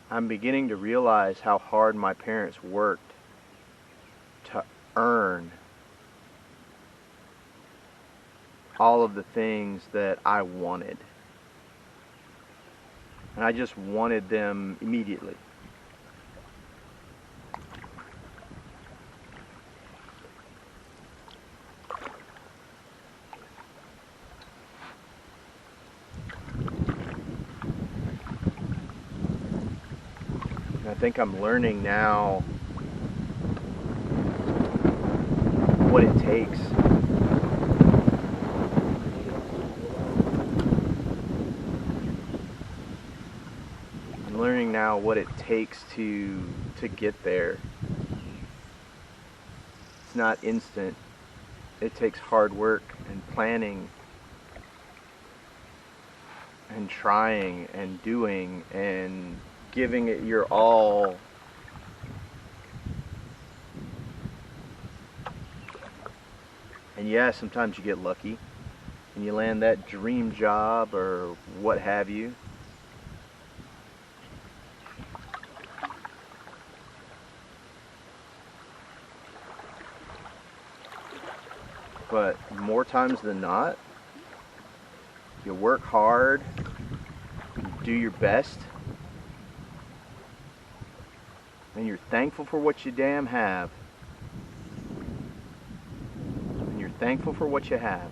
I'm beginning to realize how hard my parents worked to earn all of the things that I wanted. And I just wanted them immediately. And I think I'm learning now what it takes. I'm learning now what it takes to get there. It's not instant. It takes hard work and planning and trying and doing and giving it your all. And yeah, sometimes you get lucky and you land that dream job or what have you. But more times than not, you work hard, you do your best, and you're thankful for what you damn have. And you're thankful for what you have.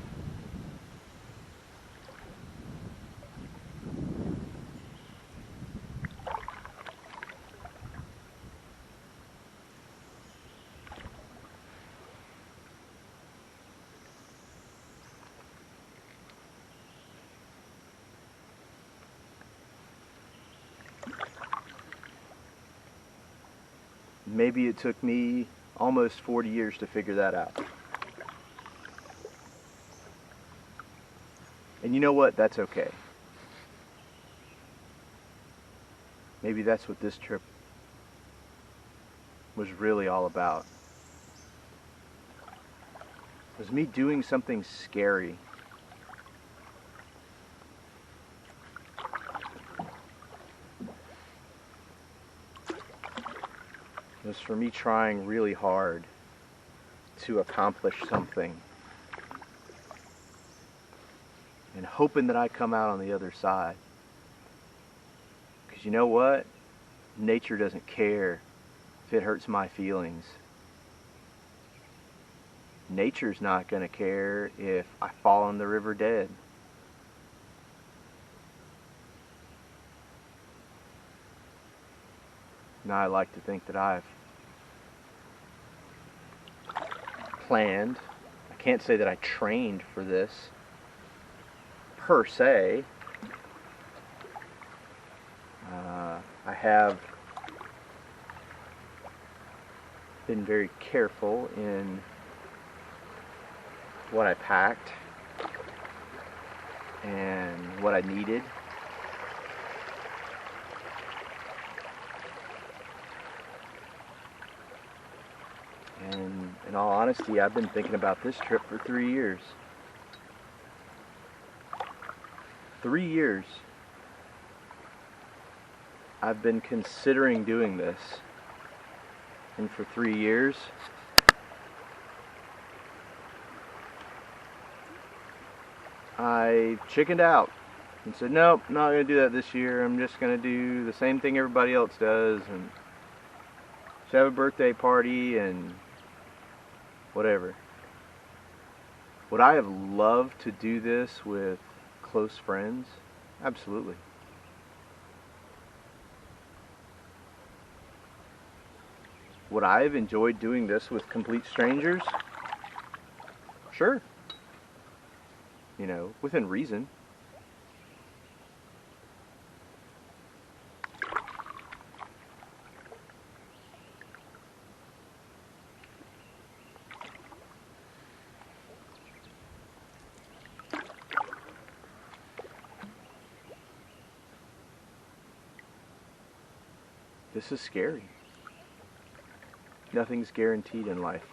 Maybe it took me almost 40 years to figure that out. And you know what? That's okay. Maybe that's what this trip was really all about. It was me doing something scary. It was for me trying really hard to accomplish something and hoping that I come out on the other side. Because you know what? Nature doesn't care if it hurts my feelings. Nature's not going to care if I fall in the river dead. Now I like to think that I've planned. I can't say that I trained for this per se. I have been very careful in what I packed and what I needed. And in all honesty, I've been thinking about this trip for 3 years. 3 years. I've been considering doing this. And for 3 years, I chickened out and said, nope, not going to do that this year. I'm just going to do the same thing everybody else does and just have a birthday party and whatever. Would I have loved to do this with close friends? Absolutely. Would I have enjoyed doing this with complete strangers? Sure. You know, within reason. This is scary. Nothing's guaranteed in life.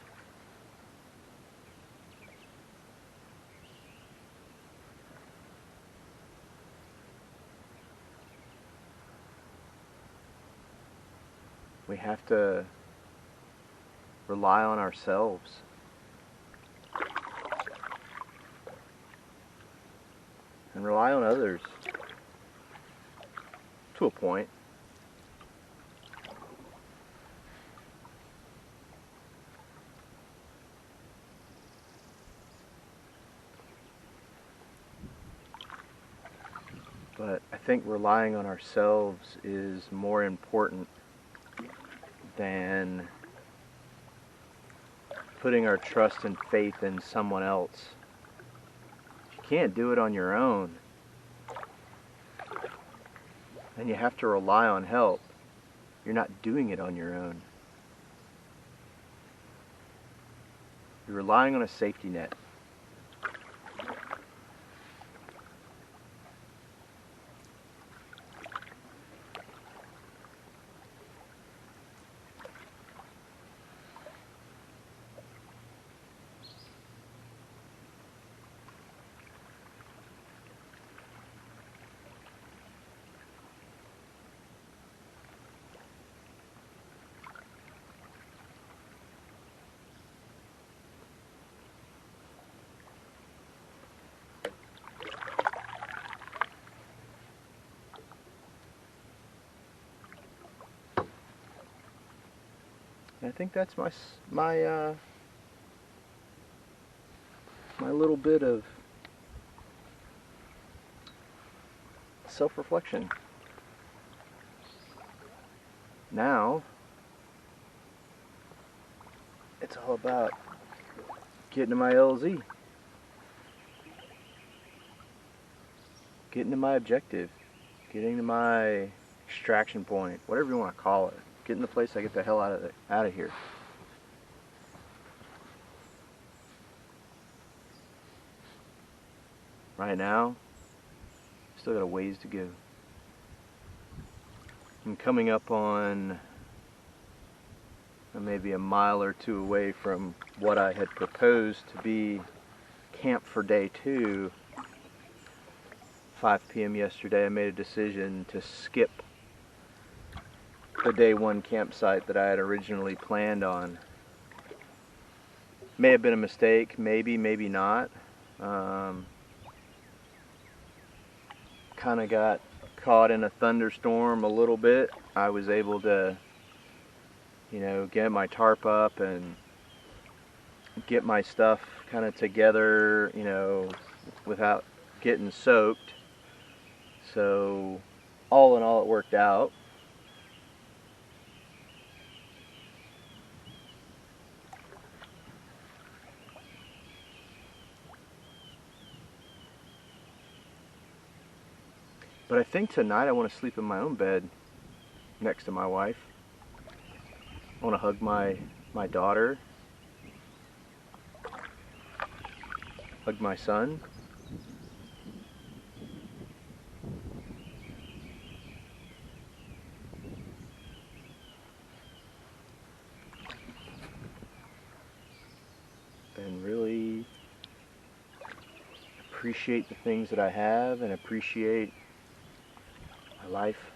We have to rely on ourselves. And rely on others. To a point. But I think relying on ourselves is more important than putting our trust and faith in someone else. If you can't do it on your own, and you have to rely on help, you're not doing it on your own. You're relying on a safety net. And I think that's my little bit of self-reflection. Now, it's all about getting to my LZ. Getting to my objective. Getting to my extraction point. Whatever you want to call it. Getting the place I get the hell out of here. Right now, still got a ways to go. I'm coming up on maybe a mile or two away from what I had proposed to be camp for day 2. 5 p.m. yesterday, I made a decision to skip the day 1 campsite that I had originally planned on. May have been a mistake, maybe not. Kind of got caught in a thunderstorm a little bit. I was able to, get my tarp up and get my stuff kind of together, without getting soaked. So, all in all, it worked out. But I think tonight I want to sleep in my own bed. next to my wife. I want to hug my daughter, hug my son. And really appreciate the things that I have and appreciate my life.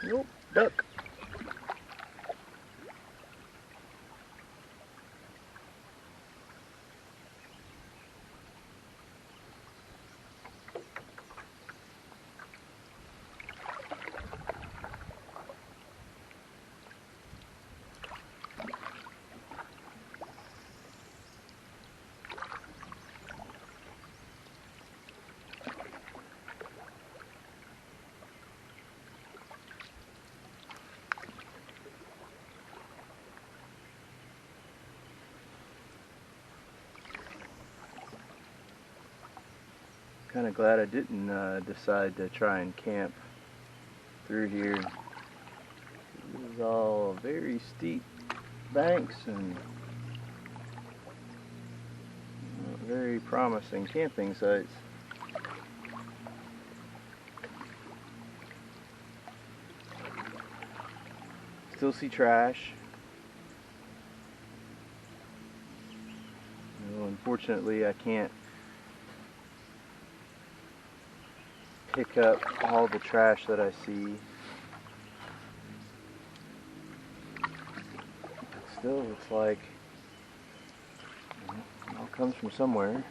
Nope, duck. Kind of glad I didn't decide to try and camp through here. This is all very steep banks and not very promising camping sites. Still see trash. Unfortunately, I can't pick up all the trash that I see. It still looks like it all comes from somewhere.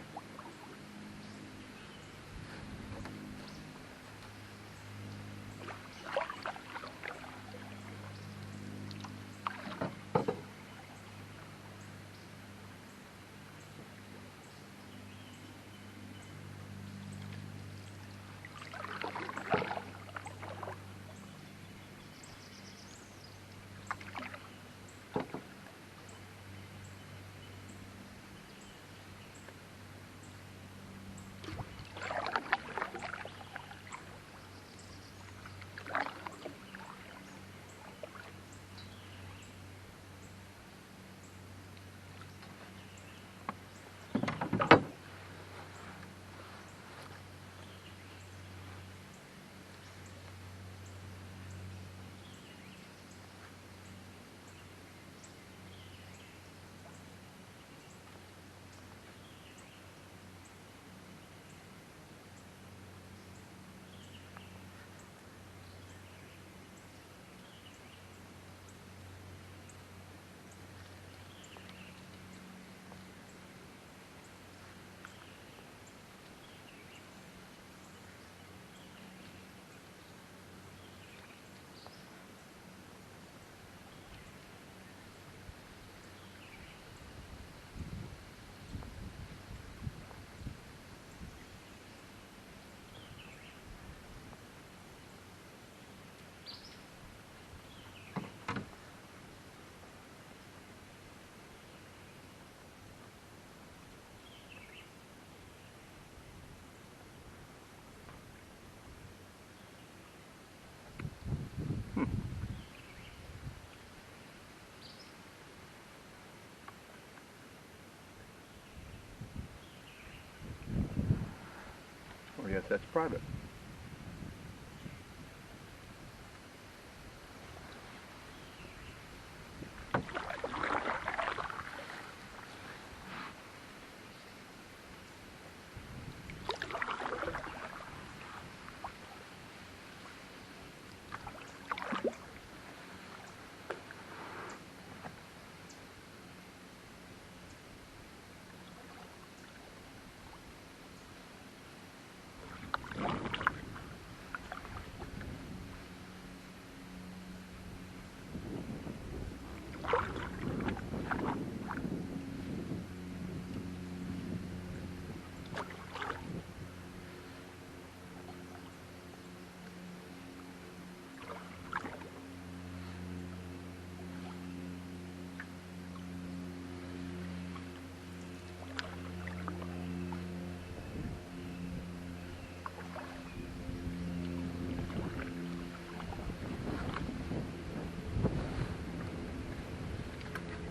Or yes, that's private.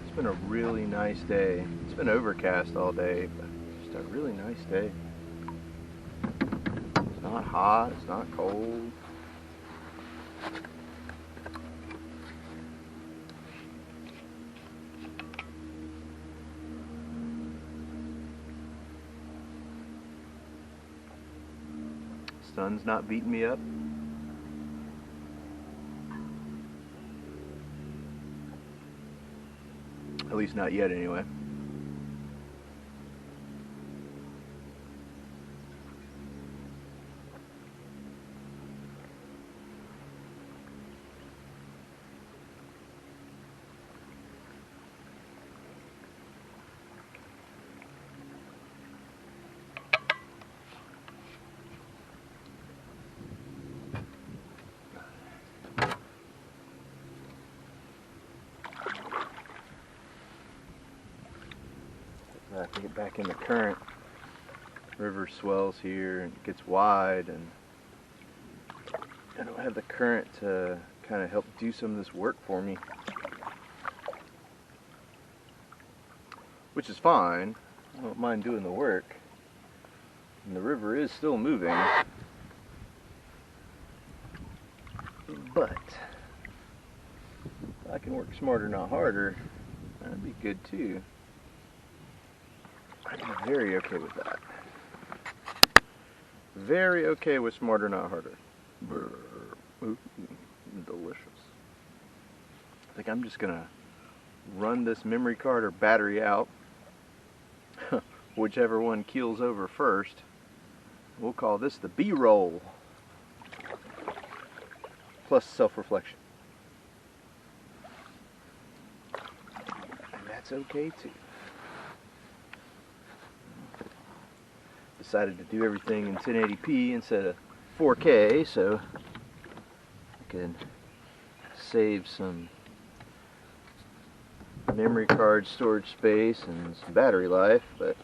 It's been a really nice day. It's been overcast all day, but just a really nice day. It's not hot, it's not cold. Sun's not beating me up. At least not yet anyway. I can get back in the current. River swells here and it gets wide, and I don't have the current to kind of help do some of this work for me, which is fine. I don't mind doing the work, and the river is still moving, but if I can work smarter, not harder, that'd be good too. I'm very okay with that. Very okay with smarter, not harder. Ooh, delicious. I think I'm just gonna run this memory card or battery out. Whichever one keels over first. We'll call this the B-roll. Plus self-reflection. And that's okay too. Decided to do everything in 1080p instead of 4K, so I can save some memory card storage space and some battery life, but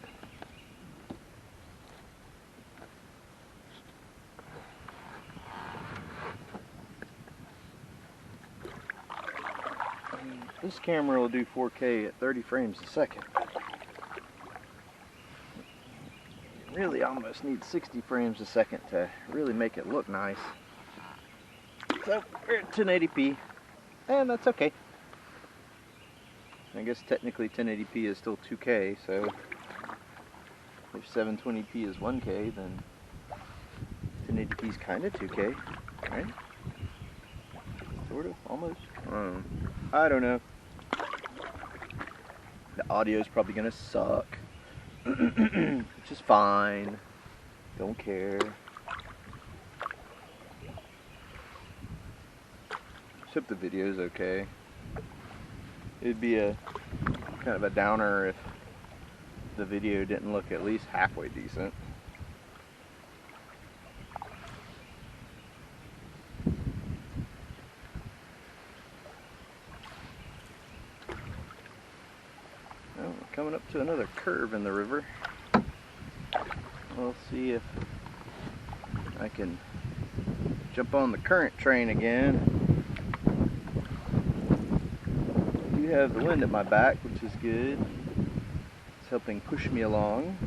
this camera will do 4K at 30 frames a second. Really almost need 60 frames a second to really make it look nice. So we're at 1080p, and that's okay. I guess technically 1080p is still 2K, so if 720p is 1K, then 1080p is kind of 2K, right? Sort of, almost. I don't know. The audio is probably gonna suck. Which is fine. Don't care. Except the video's okay. It'd be a kind of a downer if the video didn't look at least halfway decent. Well, we're coming up to another curve in the river. We'll see if I can jump on the current train again. I do have the wind at my back, which is good. It's helping push me along.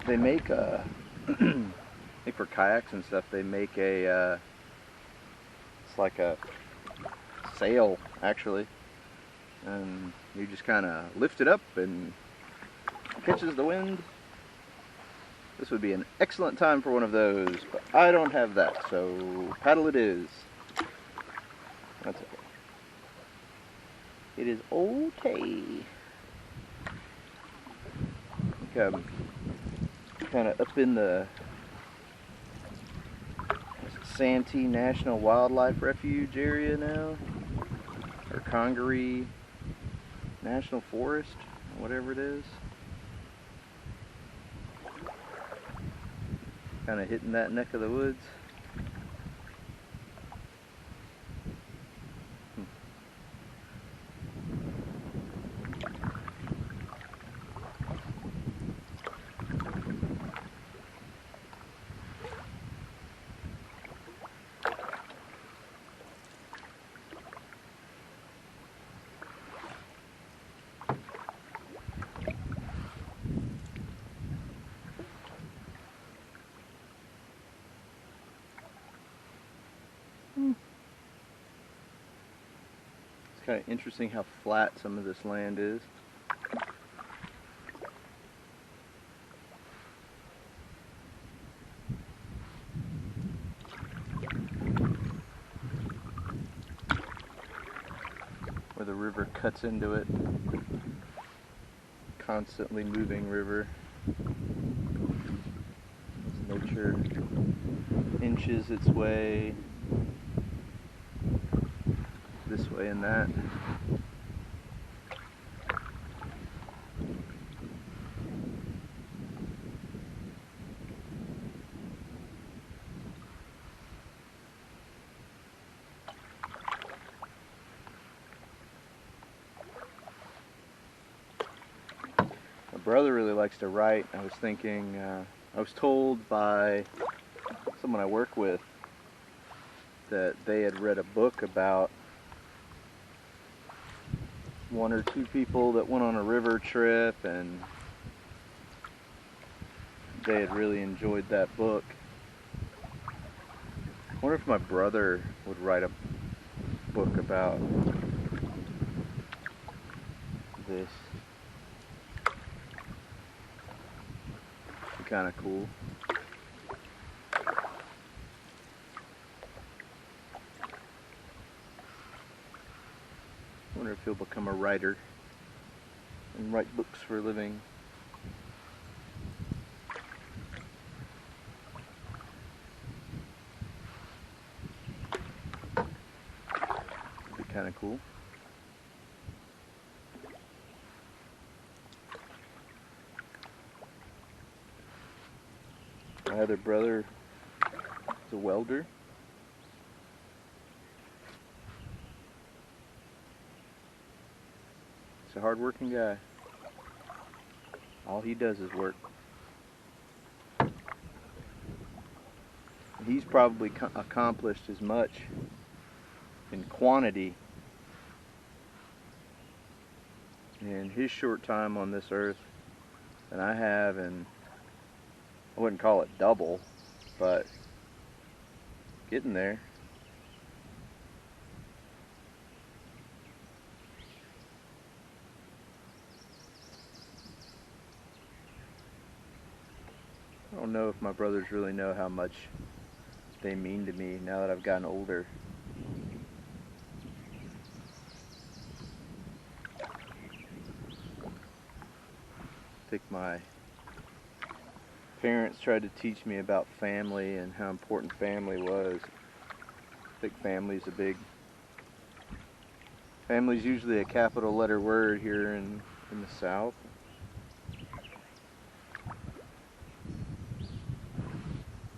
They make I think for kayaks and stuff, they make a it's like a sail actually, and you just kind of lift it up and it catches the wind. This would be an excellent time for one of those, but I don't have that, so paddle it is. That's okay. It is okay. I think I'm kind of up in the Santee National Wildlife Refuge area now, or Congree National Forest, whatever it is. Kind of hitting that neck of the woods. It's kind of interesting how flat some of this land is. Where the river cuts into it. Constantly moving river. Nature inches its way this way and that. My brother really likes to write. I was thinking, I was told by someone I work with that they had read a book about one or two people that went on a river trip, and they had really enjoyed that book. I wonder if my brother would write a book about this. It'd be kind of cool. I wonder if he'll become a writer and write books for a living. It'd be kind of cool. My other brother is a welder. He's a hard-working guy. All he does is work. He's probably accomplished as much in quantity in his short time on this earth than I have in, I wouldn't call it double, but getting there. I don't know if my brothers really know how much they mean to me now that I've gotten older. I think my parents tried to teach me about family and how important family was. I think family's family's usually a capital letter word here in the South.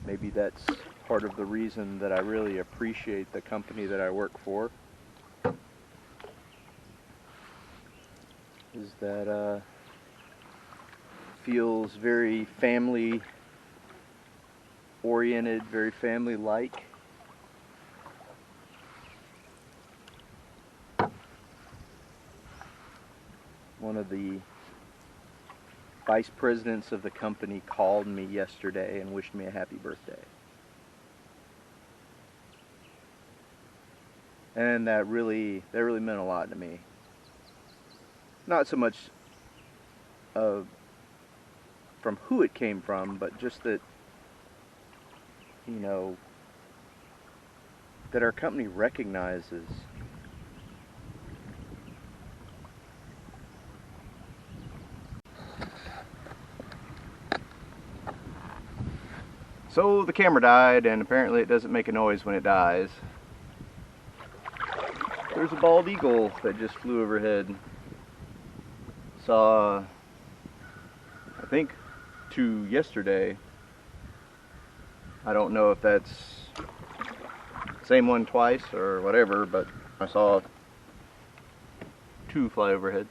Maybe that's part of the reason that I really appreciate the company that I work for, is that feels very family oriented, very family like. One of the vice presidents of the company called me yesterday and wished me a happy birthday. And that really meant a lot to me. Not so much from who it came from, but just that, you know, that our company recognizes So the camera died, and apparently it doesn't make a noise when it dies. There's a bald eagle that just flew overhead. Saw, I think, 2 yesterday. I don't know if that's the same one twice or whatever, but I saw 2 fly overhead.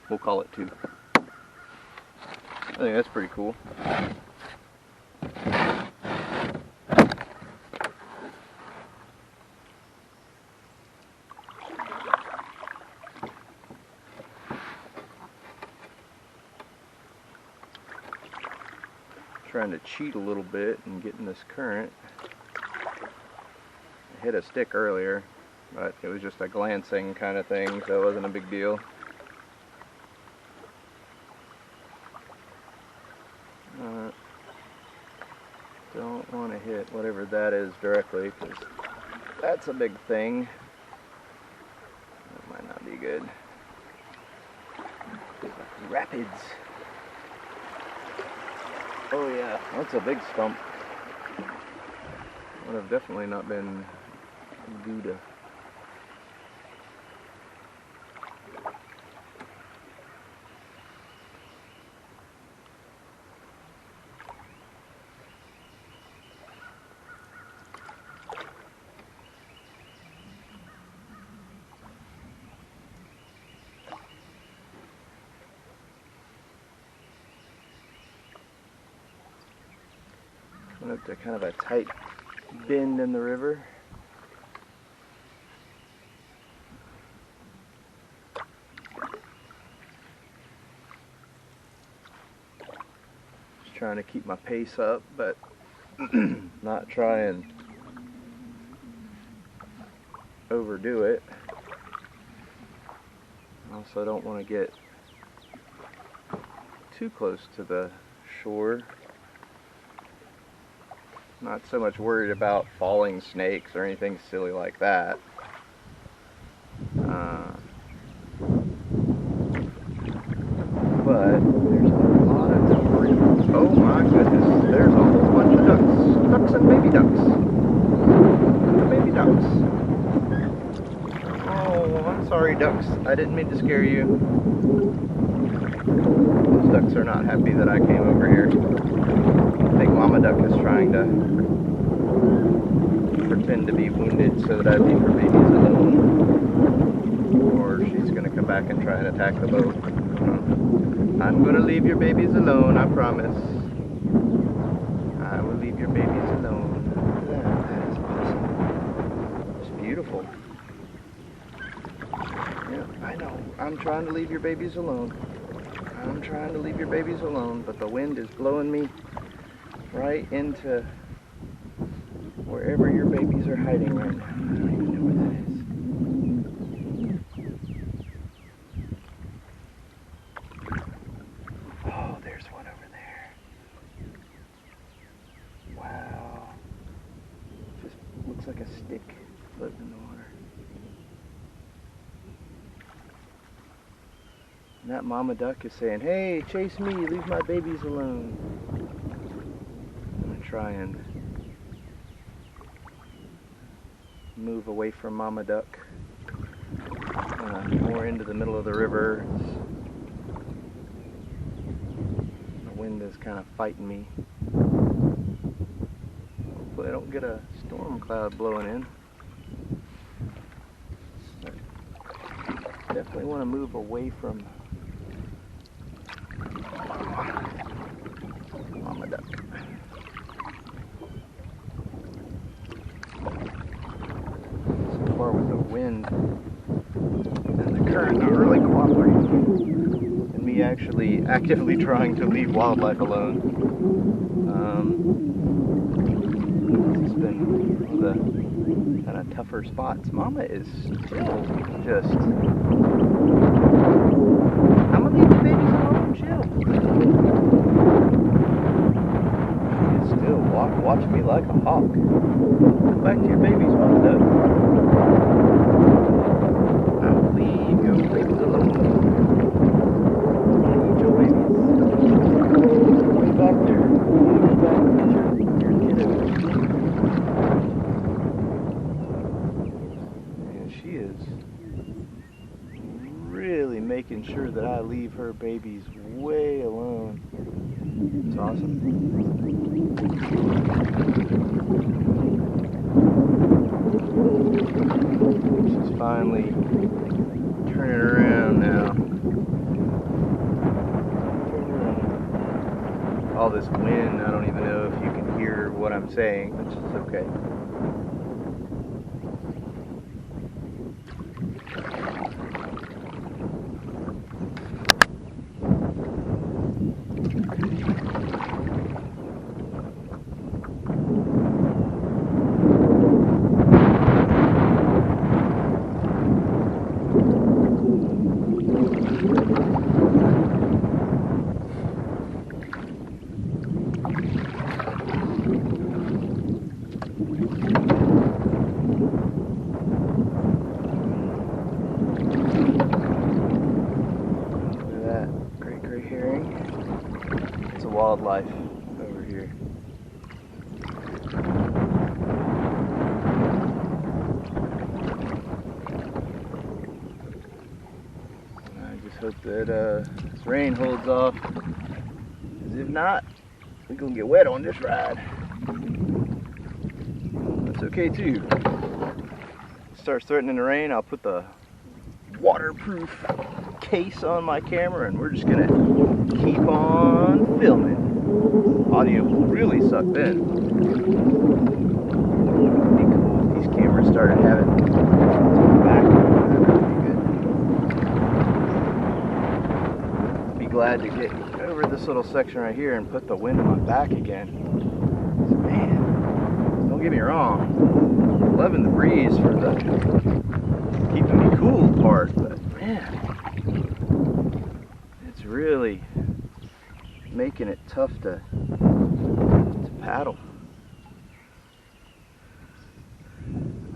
We'll call it 2. I think that's pretty cool. Trying to cheat a little bit and get in this current. I hit a stick earlier, but it was just a glancing kind of thing, so it wasn't a big deal. Don't want to hit whatever that is directly, because that's a big thing. That might not pretty good. Rapids. Oh yeah, that's a big stump. Would have definitely not been Gouda. Went up to kind of a tight bend in the river. Just trying to keep my pace up, but not try and overdo it. Also don't want to get too close to the shore. Not so much worried about falling snakes or anything silly like that. But there's a lot of debris. Oh my goodness, there's a whole bunch of ducks. Ducks and baby ducks. The baby ducks. Oh, I'm sorry ducks. I didn't mean to scare you. Those ducks are not happy that I came over here. I think Mama Duck is trying to pretend to be wounded so that I leave her babies alone. Or she's going to come back and try and attack the boat. I'm going to leave your babies alone, I promise. I will leave your babies alone. Look at that. That is awesome. It's beautiful. Yeah, I know. I'm trying to leave your babies alone. I'm trying to leave your babies alone, but the wind is blowing me right into wherever your babies are hiding right now. I don't even know where that is. Oh, there's one over there. Wow. Just looks like a stick floating in the water. And that Mama Duck is saying, "Hey, chase me, leave my babies alone." I'm going to try and move away from Mama Duck, more into the middle of the river. The wind is kind of fighting me. Hopefully I don't get a storm cloud blowing in. But definitely want to move away from Mama Duck. With the wind and the current not really cooperating, and me actually actively trying to leave wildlife alone. It's been one of the kind of tougher spots. Mama is still just, I'm gonna leave the babies alone, chill. She's still watching me like a hawk. Go back to your babies, Mama Duck. I'll leave your babies alone. I'll eat your babies. Way back there. Way back to your kiddos. And she is really making sure that I leave her babies way alone. It's awesome. She's finally turning around now. All this wind, I don't even know if you can hear what I'm saying, which is okay. that this rain holds off. 'Cause if not, we're gonna get wet on this ride. That's okay too. It starts threatening to rain, I'll put the waterproof case on my camera and we're just gonna keep on filming. Audio will really suck then. It'd be cool if these cameras started having back. That'd be good. Be glad to get over this little section right here and put the wind on my back again. Man, don't get me wrong, loving the breeze for the keeping me cool part, but man, it's really making it tough to paddle.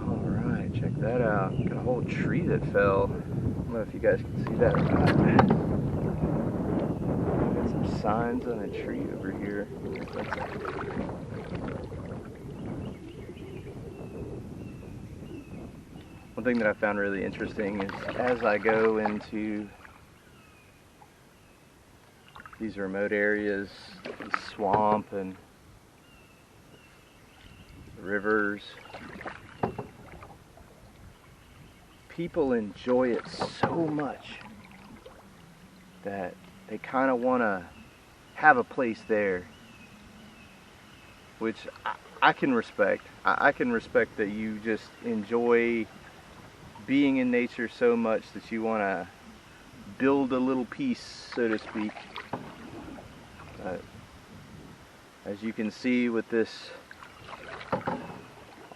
Alright, check that out. Got a whole tree that fell. I don't know if you guys can see that or not. Got some signs on a tree over here. One thing that I found really interesting is as I go into these remote areas, the swamp and rivers, people enjoy it so much that they kind of want to have a place there, which I can respect. I can respect that you just enjoy being in nature so much that you want to build a little piece, so to speak. As you can see with this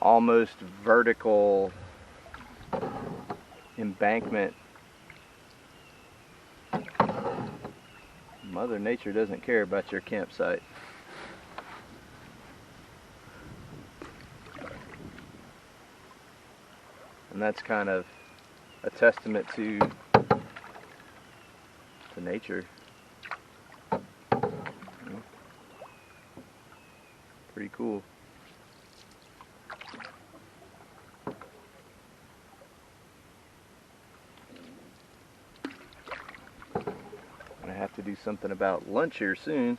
almost vertical embankment, Mother Nature doesn't care about your campsite. And that's kind of a testament to nature. Pretty cool. I have to do something about lunch here soon.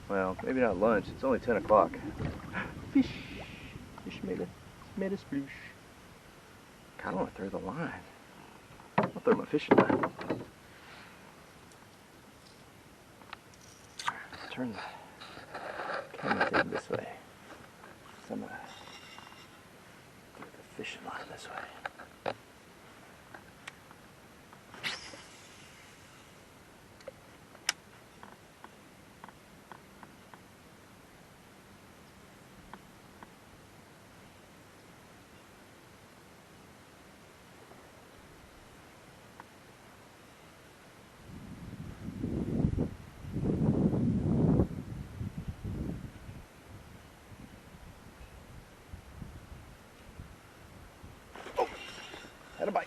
Well, maybe not lunch. It's only 10 o'clock. Fish made a sploosh. I don't want to throw the line. I'll throw my fishing line. Let's turn the camera thing this way. So I'm going to throw the fishing line this way. Had a bite.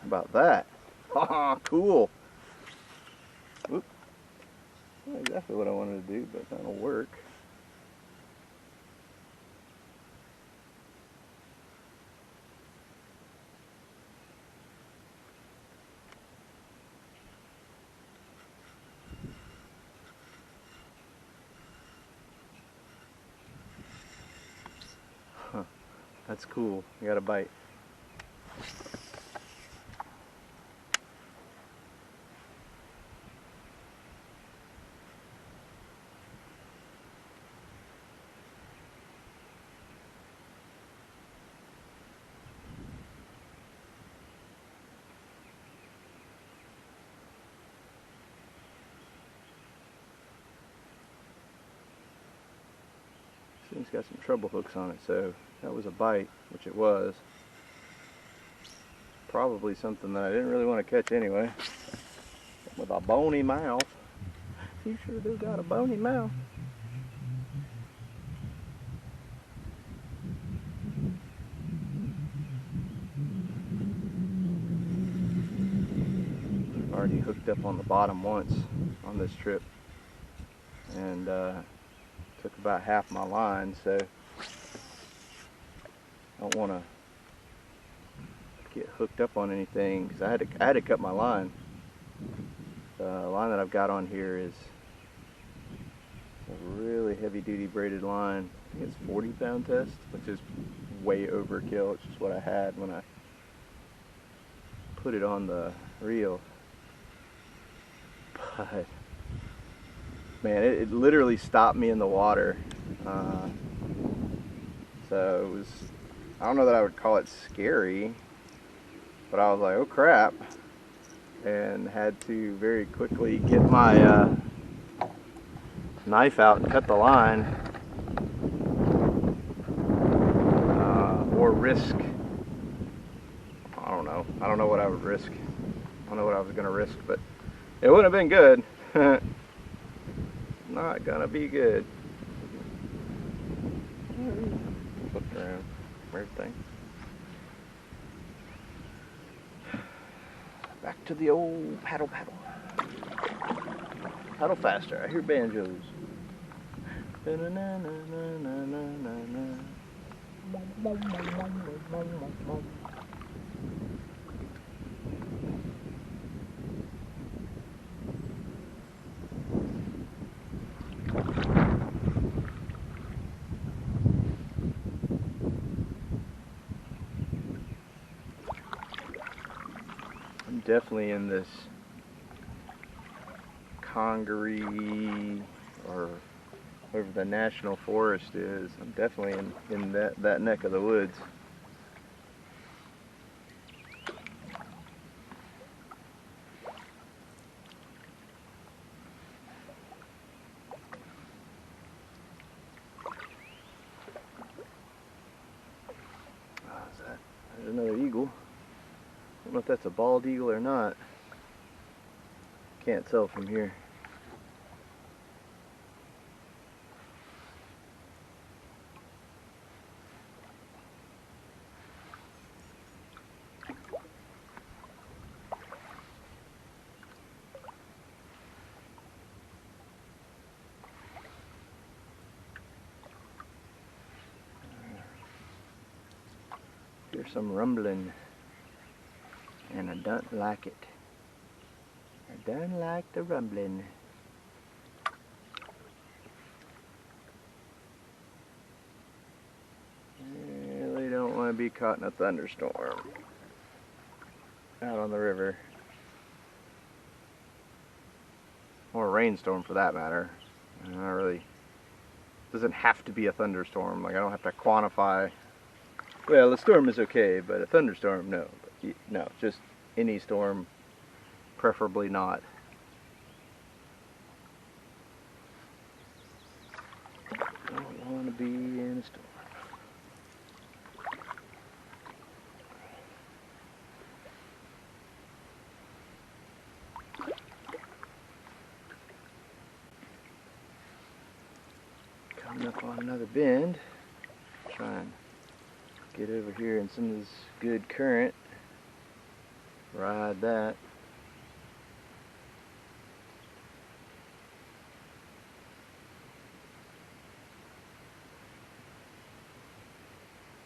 How about that? Haha, cool. Oop. Not exactly what I wanted to do, but that'll work. That's cool. You got a bite. This thing's got some treble hooks on it, so that was a bite, which it was. Probably something that I didn't really want to catch anyway. With a bony mouth. You sure do got a bony mouth. already hooked up on the bottom once on this trip, and took about half my line, so I don't want to get hooked up on anything because I had to cut my line. The line that I've got on here is a really heavy-duty braided line. I think it's 40-pound test, which is way overkill. It's just what I had when I put it on the reel. But man, it literally stopped me in the water. So it was, I don't know that I would call it scary, but I was like, oh crap, and had to very quickly get my knife out and cut the line, or risk, I don't know what I would risk. I don't know what I was going to risk, but it wouldn't have been good. Not gonna be good. Flipped around everything. Back to the old paddle. Paddle faster. I hear banjos. I'm definitely in this Congree, or wherever the national forest is. I'm definitely in that neck of the woods. There's another eagle. I don't know if that's a bald eagle or not. Can't tell from here. Here's some rumbling, and I don't like it. I don't like the rumbling. Really don't want to be caught in a thunderstorm out on the river, or a rainstorm for that matter. Not really. Doesn't have to be a thunderstorm. Like, I don't have to quantify. Well, a storm is okay, but a thunderstorm, no. No, just any storm, preferably not. Don't want to be in a storm. Coming up on another bend. Try and get over here in some of this good current. Ride that.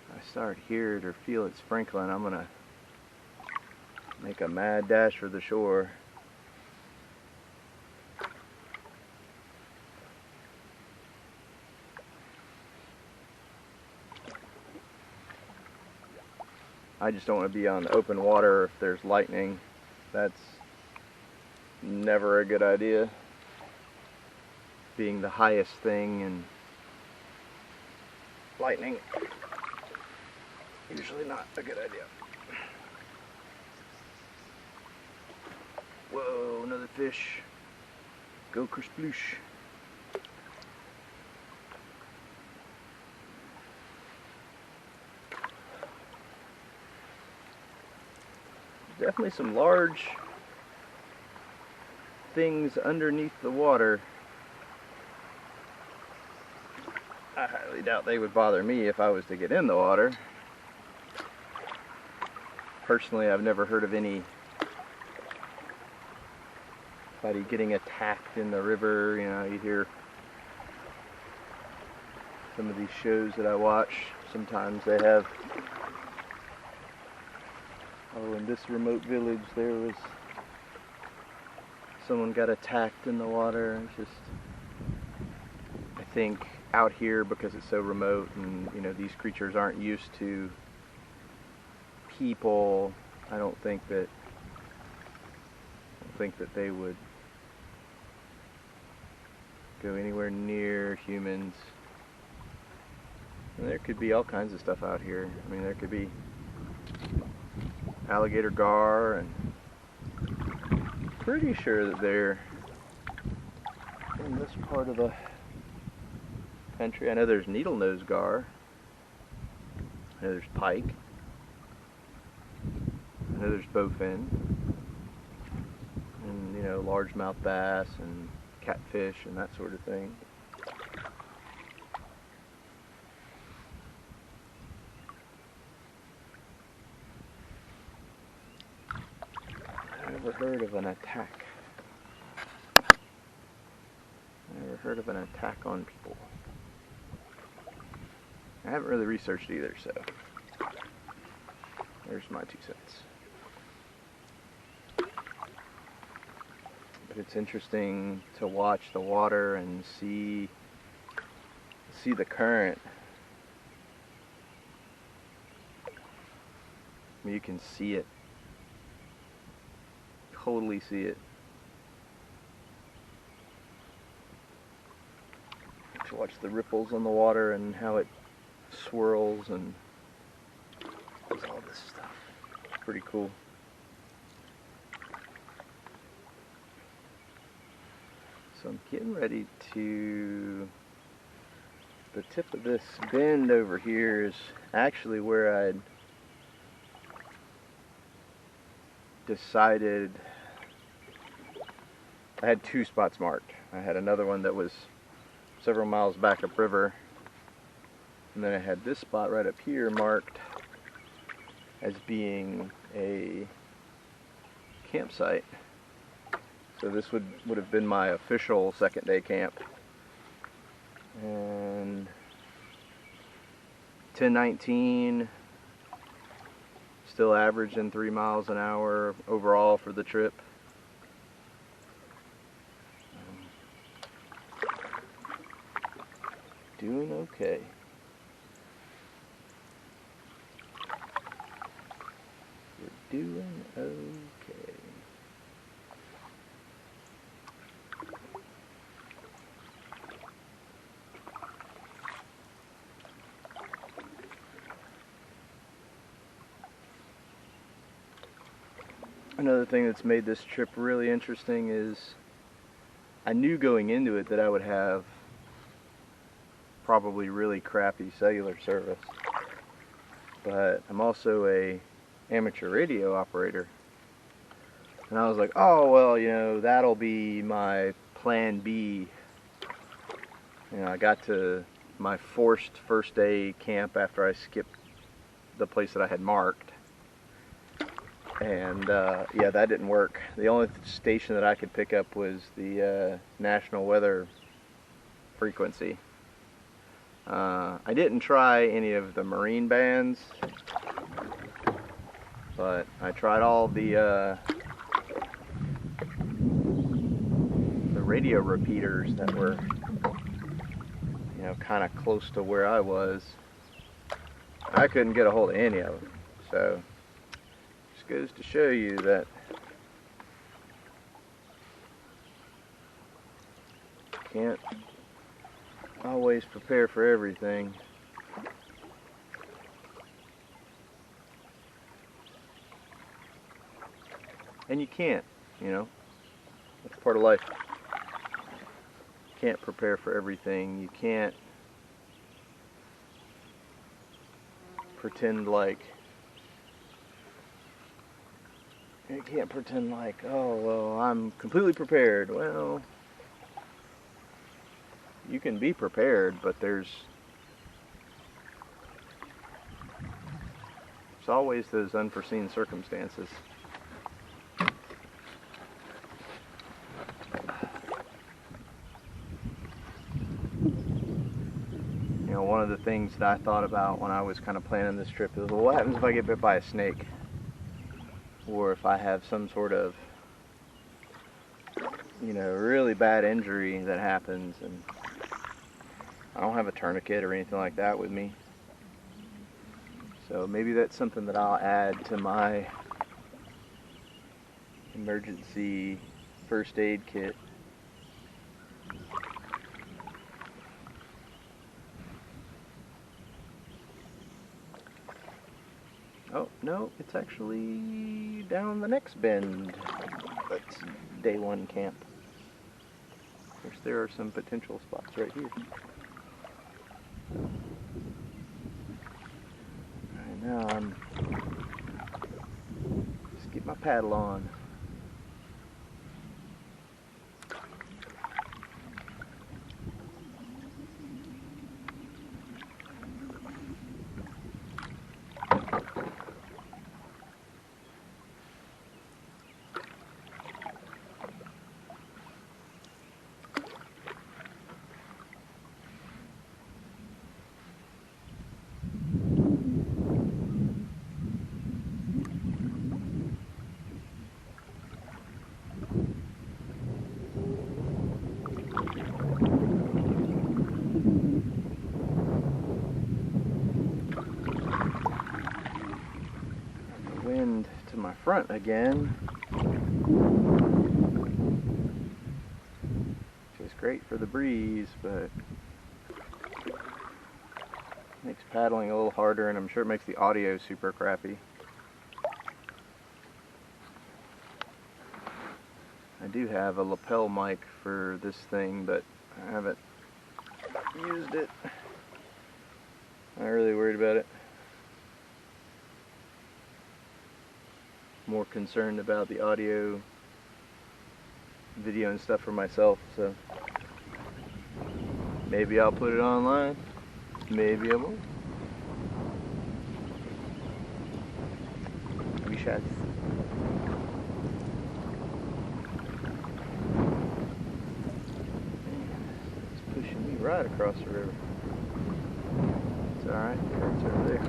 If I start hear it or feel it sprinkling, I'm gonna make a mad dash for the shore. I just don't want to be on open water if there's lightning. That's never a good idea. Being the highest thing, and lightning, usually not a good idea. Whoa, another fish. Go kersploosh. Definitely some large things underneath the water. I highly doubt they would bother me if I was to get in the water. Personally, I've never heard of any anybody getting attacked in the river. You know, you hear some of these shows that I watch, sometimes they have, oh, in this remote village there was someone got attacked in the water. It's just, I think out here, because it's so remote and, you know, these creatures aren't used to people, I don't think that they would go anywhere near humans. And there could be all kinds of stuff out here. I mean, there could be alligator gar, and pretty sure that they're in this part of the country. I know there's needle-nosed gar. I know there's pike. I know there's bowfin. And, you know, largemouth bass and catfish and that sort of thing. I've never heard of an attack. Never heard of an attack on people. I haven't really researched either, so there's my 2 cents. But it's interesting to watch the water and see the current. I mean, you can see it. Totally see it. To watch the ripples on the water and how it swirls and does all this stuff. It's pretty cool. So I'm getting ready to, the tip of this bend over here is actually where I'd decided, I had 2 spots marked. I had another one that was several miles back upriver, and then I had this spot right up here marked as being a campsite. So this would have been my official second day camp. And 10:19, still averaging 3 miles an hour overall for the trip. Doing okay. We're doing okay. Another thing that's made this trip really interesting is I knew going into it that I would have probably really crappy cellular service, but I'm also a amateur radio operator, and I was like, oh well, you know, that'll be my plan B. You know, I got to my forced first day camp after I skipped the place that I had marked, and yeah, that didn't work. The only station that I could pick up was the national weather frequency. I didn't try any of the marine bands, but I tried all the radio repeaters that were, you know, kind of close to where I was. I couldn't get a hold of any of them, so just goes to show you that can't always prepare for everything. And you can't, you know, that's part of life. You can't prepare for everything. You can't pretend like, oh, well, I'm completely prepared. Well, you can be prepared, but there's always those unforeseen circumstances. one of the things that I thought about when I was kind of planning this trip is, well, what happens if I get bit by a snake? Or if I have some sort of, you know, really bad injury that happens and I don't have a tourniquet or anything like that with me. So maybe that's something that I'll add to my emergency first aid kit. Oh, no, it's actually down the next bend. That's day one camp. Of course, there are some potential spots right here. Alright, now I'm just get my paddle on. Wind to my front again, which is great for the breeze, but makes paddling a little harder, and I'm sure it makes the audio super crappy. I do have a lapel mic for this thing, but I haven't used it. I'm not really worried about it. More concerned about the audio, video and stuff for myself, so maybe I'll put it online, maybe I won't. We shall see. It's pushing me right across the river. It's alright, it's over there.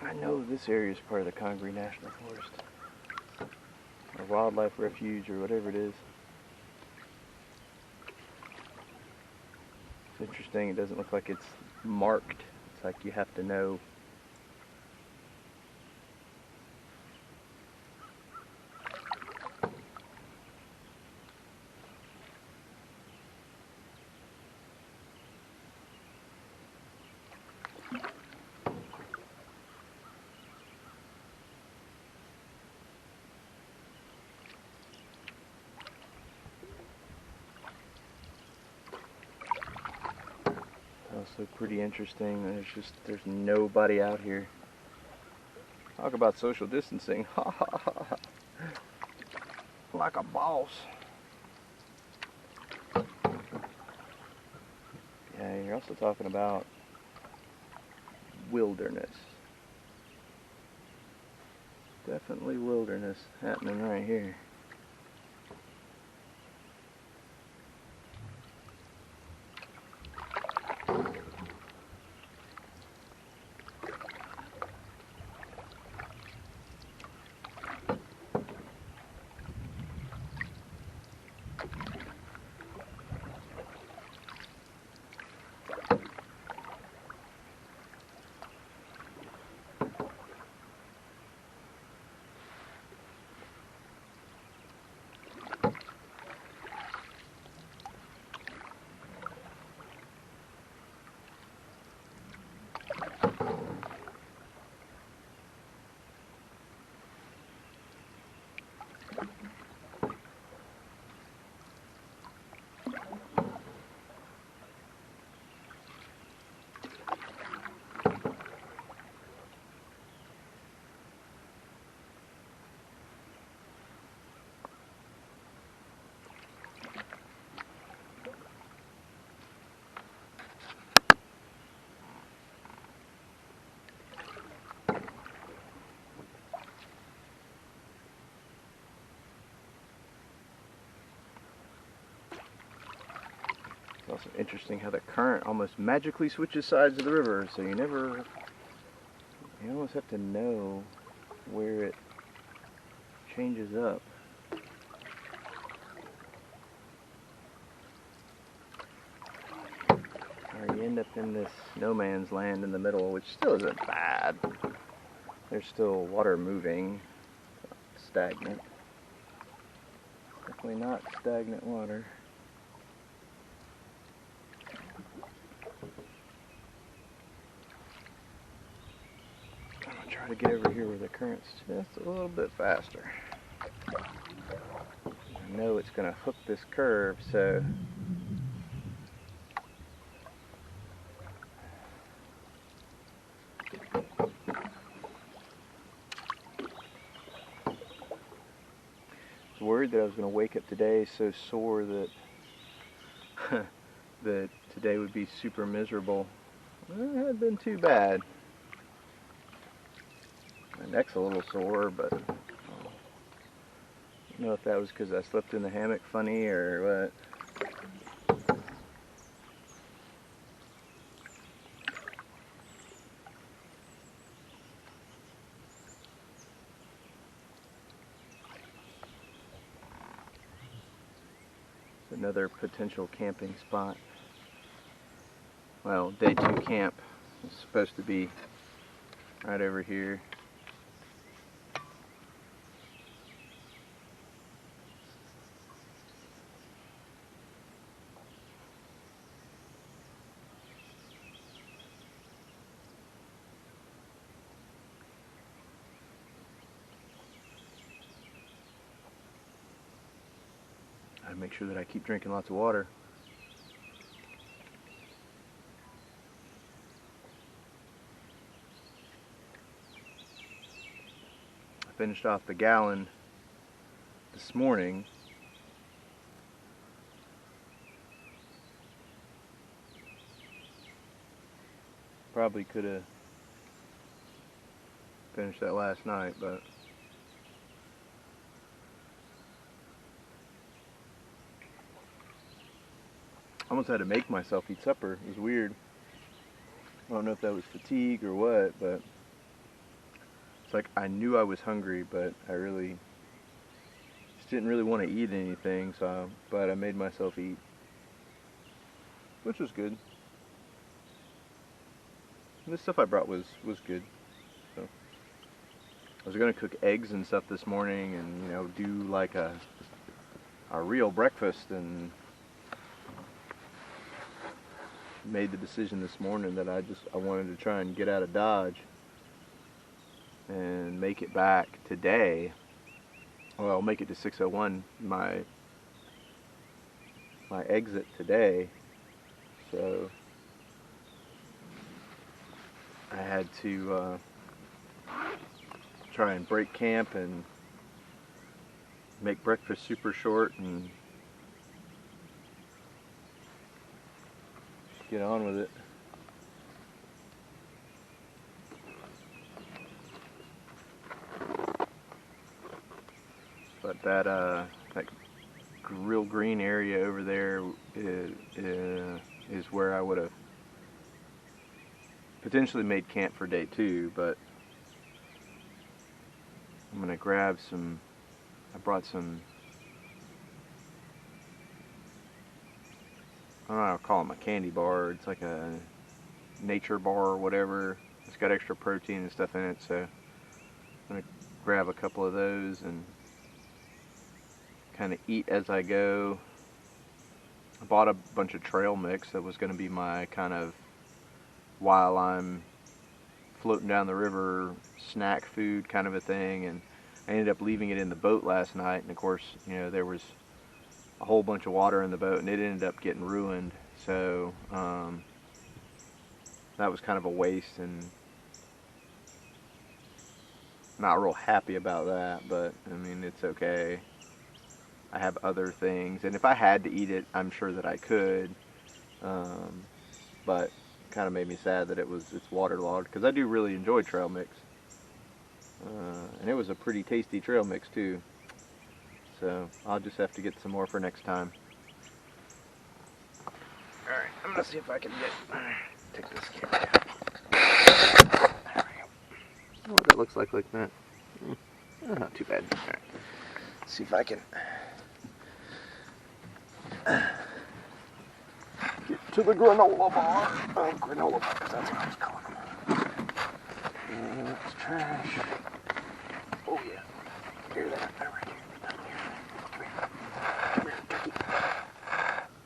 I know this area is part of the Congree National Forest, or wildlife refuge, or whatever it is. It's interesting, it doesn't look like it's marked. It's like you have to know. Also pretty interesting, there's nobody out here. Talk about social distancing. Like a boss. Yeah, you're also talking about wilderness. Definitely wilderness happening right here. It's also interesting how the current almost magically switches sides of the river, so you almost have to know where it changes up. Or you end up in this no man's land in the middle, which still isn't bad. There's still water moving, stagnant. Definitely not stagnant water. I'm going to try to get over here where the current's just a little bit faster. I know it's going to hook this curve, so I was worried that I was going to wake up today so sore that that today would be super miserable. Well, it hadn't been too bad. My neck's a little sore, but I don't know if that was because I slept in the hammock funny or what. It's another potential camping spot. Well, day 2 camp is supposed to be right over here. I make sure that I keep drinking lots of water. I finished off the gallon this morning. Probably could have finished that last night, but I almost had to make myself eat supper. It was weird. I don't know if that was fatigue or what, but it's like I knew I was hungry, but I really just didn't really want to eat anything, but I made myself eat, which was good. And the stuff I brought was good. So I was gonna cook eggs and stuff this morning, and do like a real breakfast, and made the decision this morning that I wanted to try and get out of Dodge and make it back today. Well, I'll make it to 601, my exit today. So I had to try and break camp and make breakfast super short and get on with it. But that real green area over there is where I would have potentially made camp for day 2, but I'm gonna grab some. I brought some. I don't know how to call them, a candy bar. It's like a nature bar or whatever. It's got extra protein and stuff in it, so I'm gonna grab a couple of those and kind of eat as I go. I bought a bunch of trail mix that was gonna be my kind of, while I'm floating down the river, snack food kind of a thing, and I ended up leaving it in the boat last night, and of course, there was a whole bunch of water in the boat, and it ended up getting ruined, so that was kind of a waste, and not real happy about that, but I mean, it's okay. I have other things, and if I had to eat it, I'm sure that I could, but it kind of made me sad that it's waterlogged, because I do really enjoy trail mix, and it was a pretty tasty trail mix too. So I'll just have to get some more for next time. Let's see if I can take this camera out. There we go. What that looks like that. Not too bad. All right. Let's see if I can get to the granola bar. Oh, granola bars, that's what I was calling them. And that's trash. Oh yeah. Hear that? Right here. Down here. Come here. Come here, turkey.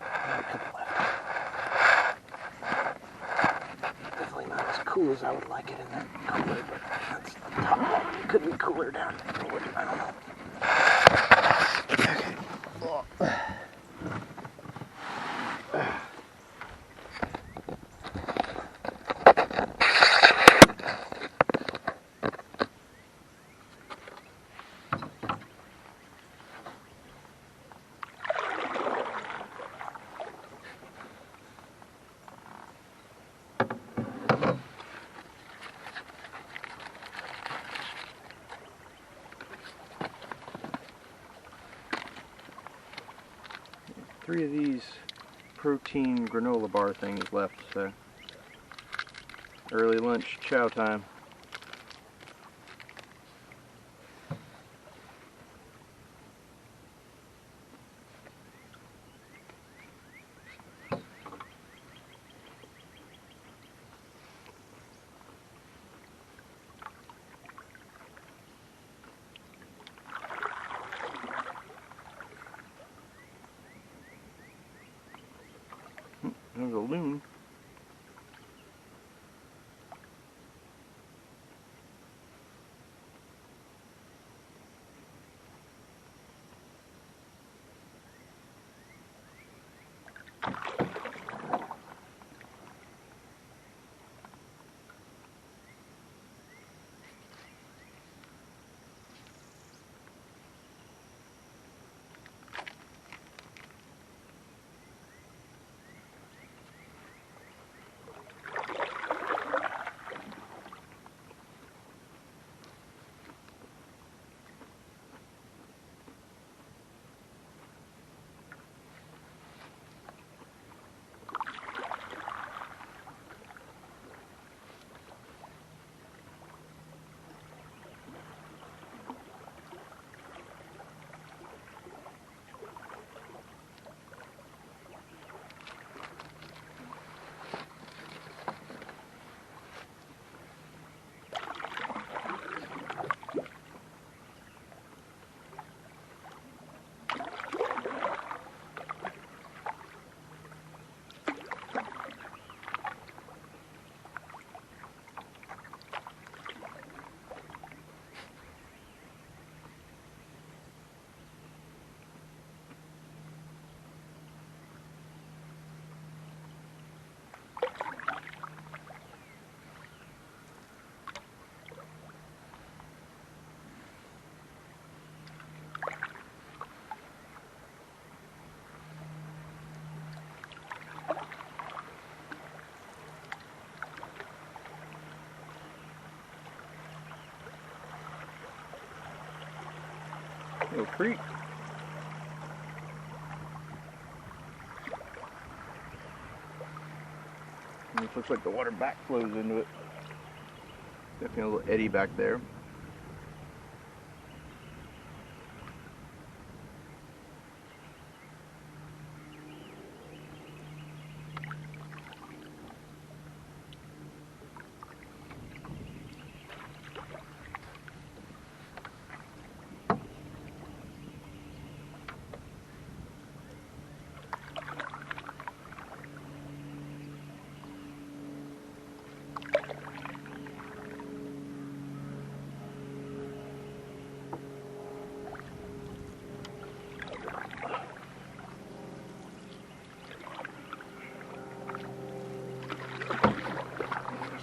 A couple left. Definitely not as cool as I would like it in that cooler, but that's the top one. It could be cooler down there. I don't know. Okay. Three of these protein granola bar things left, so early lunch chow time. There's a loon. Little creek. And it looks like the water back flows into it. Definitely a little eddy back there.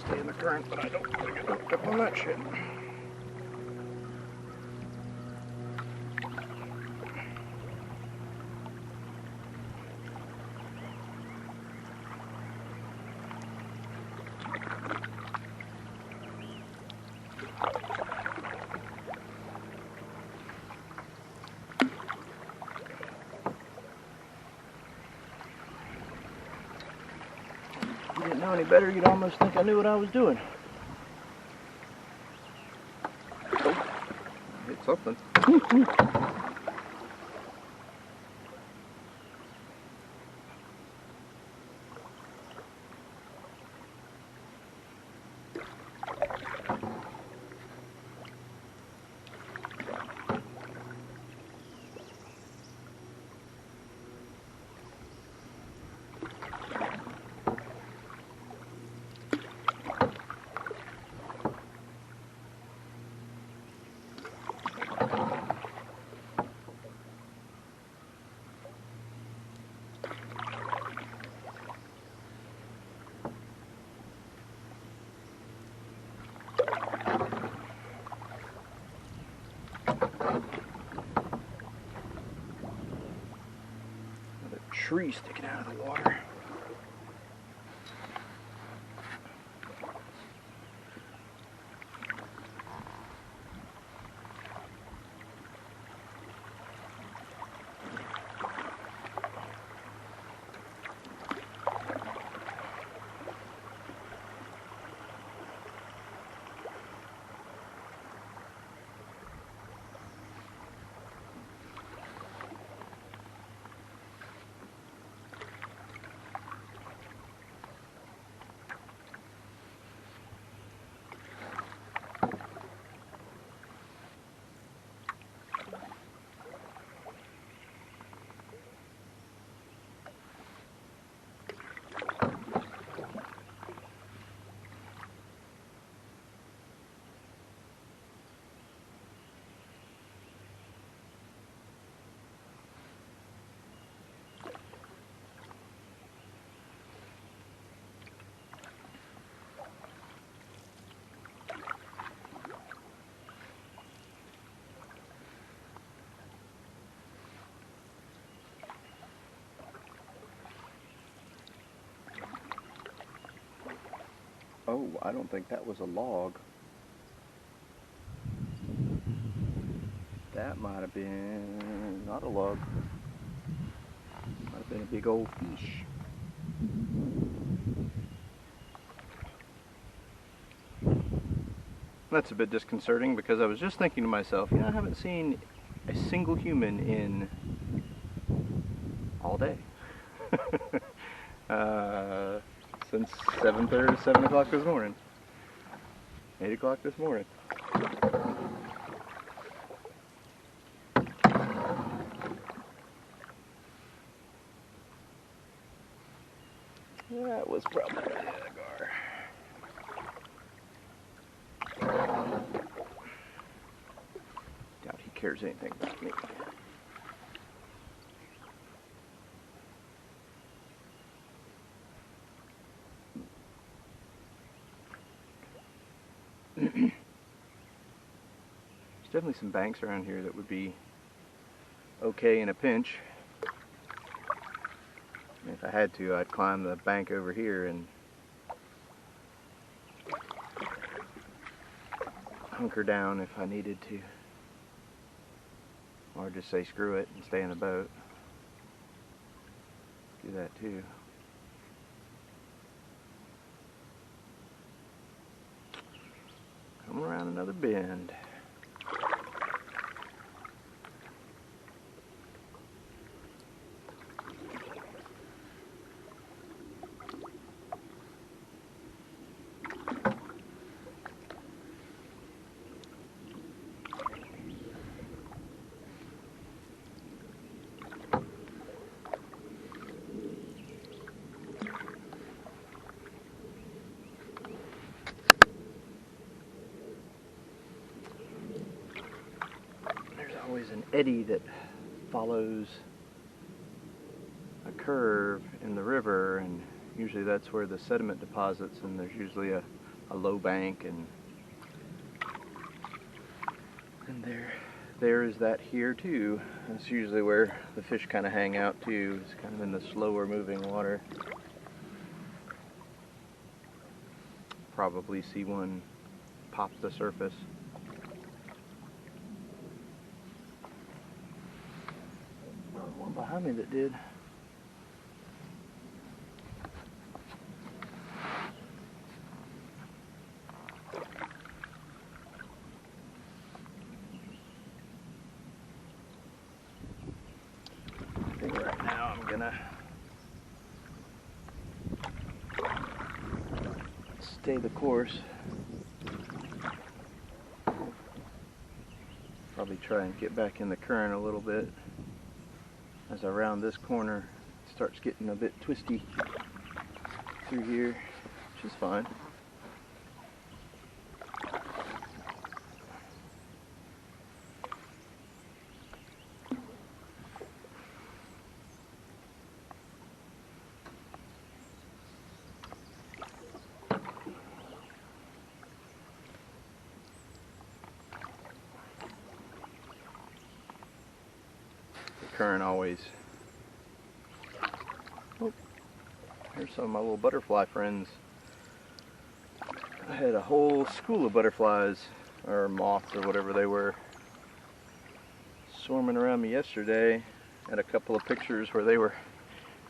Stay in the current, but I don't want to get hooked up on that shit. know any better, you'd almost think I knew what I was doing. Oh, hit something. Tree sticking out of the water. Oh, I don't think that was a log. That might have been not a log. Might have been a big old fish. That's a bit disconcerting because I was just thinking to myself, you know, I haven't seen a single human in all day. Since 7:30 to 7 o'clock this morning. 8 o'clock this morning. That was probably the agar. Doubt he cares anything about me. There's definitely some banks around here that would be okay in a pinch. If I had to, I'd climb the bank over here and hunker down if I needed to. Or just say screw it and stay in the boat. Do that too. Coming around another bend. Always an eddy that follows a curve in the river, and usually that's where the sediment deposits, and there's usually a low bank, and there is that here too. That's usually where the fish kind of hang out too. It's kind of in the slower moving water. Probably see one pop the surface. One behind me that did. gonna stay the course. Probably try and get back in the current a little bit. As I round this corner, it starts getting a bit twisty through here, which is fine. Current always. Oh, here's some of my little butterfly friends. I had a whole school of butterflies, or moths, or whatever they were, swarming around me yesterday. Had a couple of pictures where they were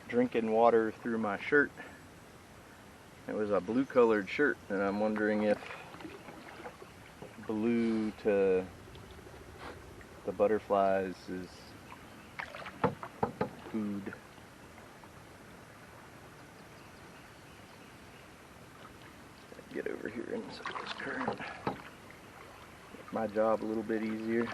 drinking water through my shirt. It was a blue colored shirt, and I'm wondering if blue to the butterflies is food. Get over here inside this current. Make my job a little bit easier.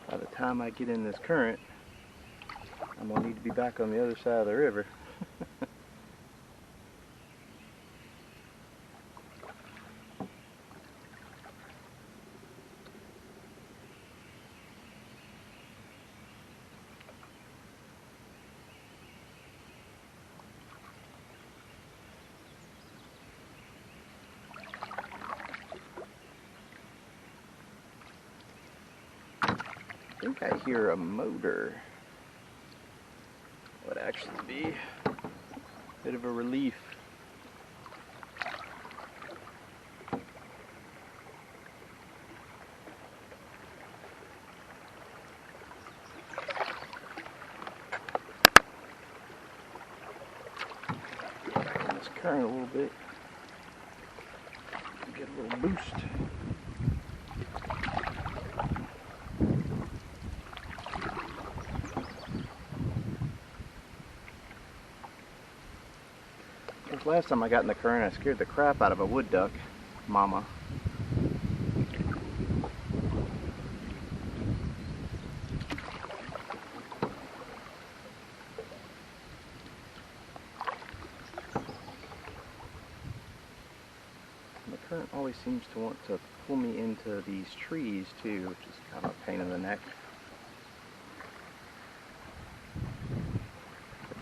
By the time I get in this current, I'm going to need to be back on the other side of the river. I think I hear a motor. Would actually be a bit of a relief. Back in this current a little bit. Get a little boost. Last time I got in the current, I scared the crap out of a wood duck, mama. The current always seems to want to pull me into these trees too, which is kind of a pain in the neck.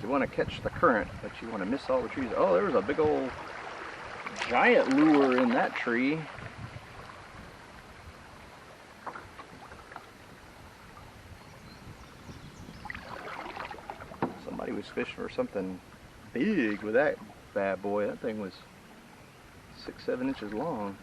You want to catch the current, but you want to miss all the trees. Oh, there was a big old giant lure in that tree. Somebody was fishing for something big with that bad boy. That thing was 6-7 inches long.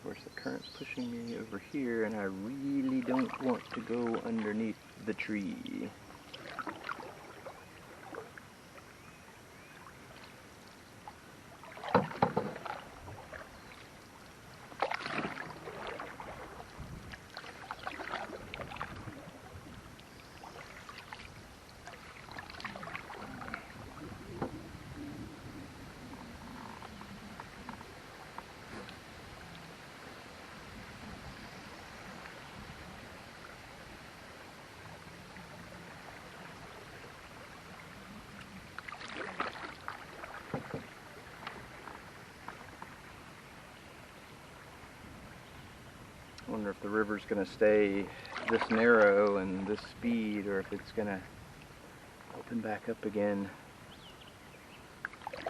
Of course, the current's pushing me over here, and I really don't want to go underneath the tree. wonder if the river's going to stay this narrow and this speed, or if it's going to open back up again.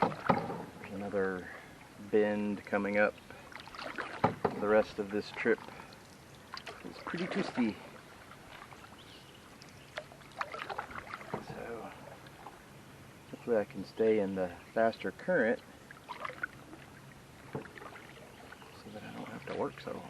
There's another bend coming up. The rest of this trip is pretty twisty. So hopefully I can stay in the faster current so that I don't have to work so hard.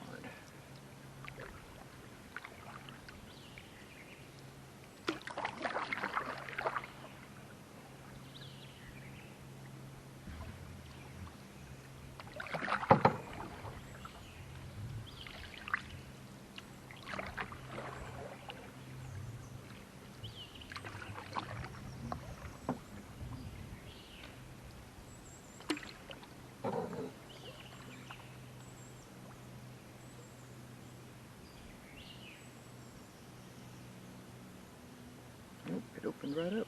Nope, it opened right up.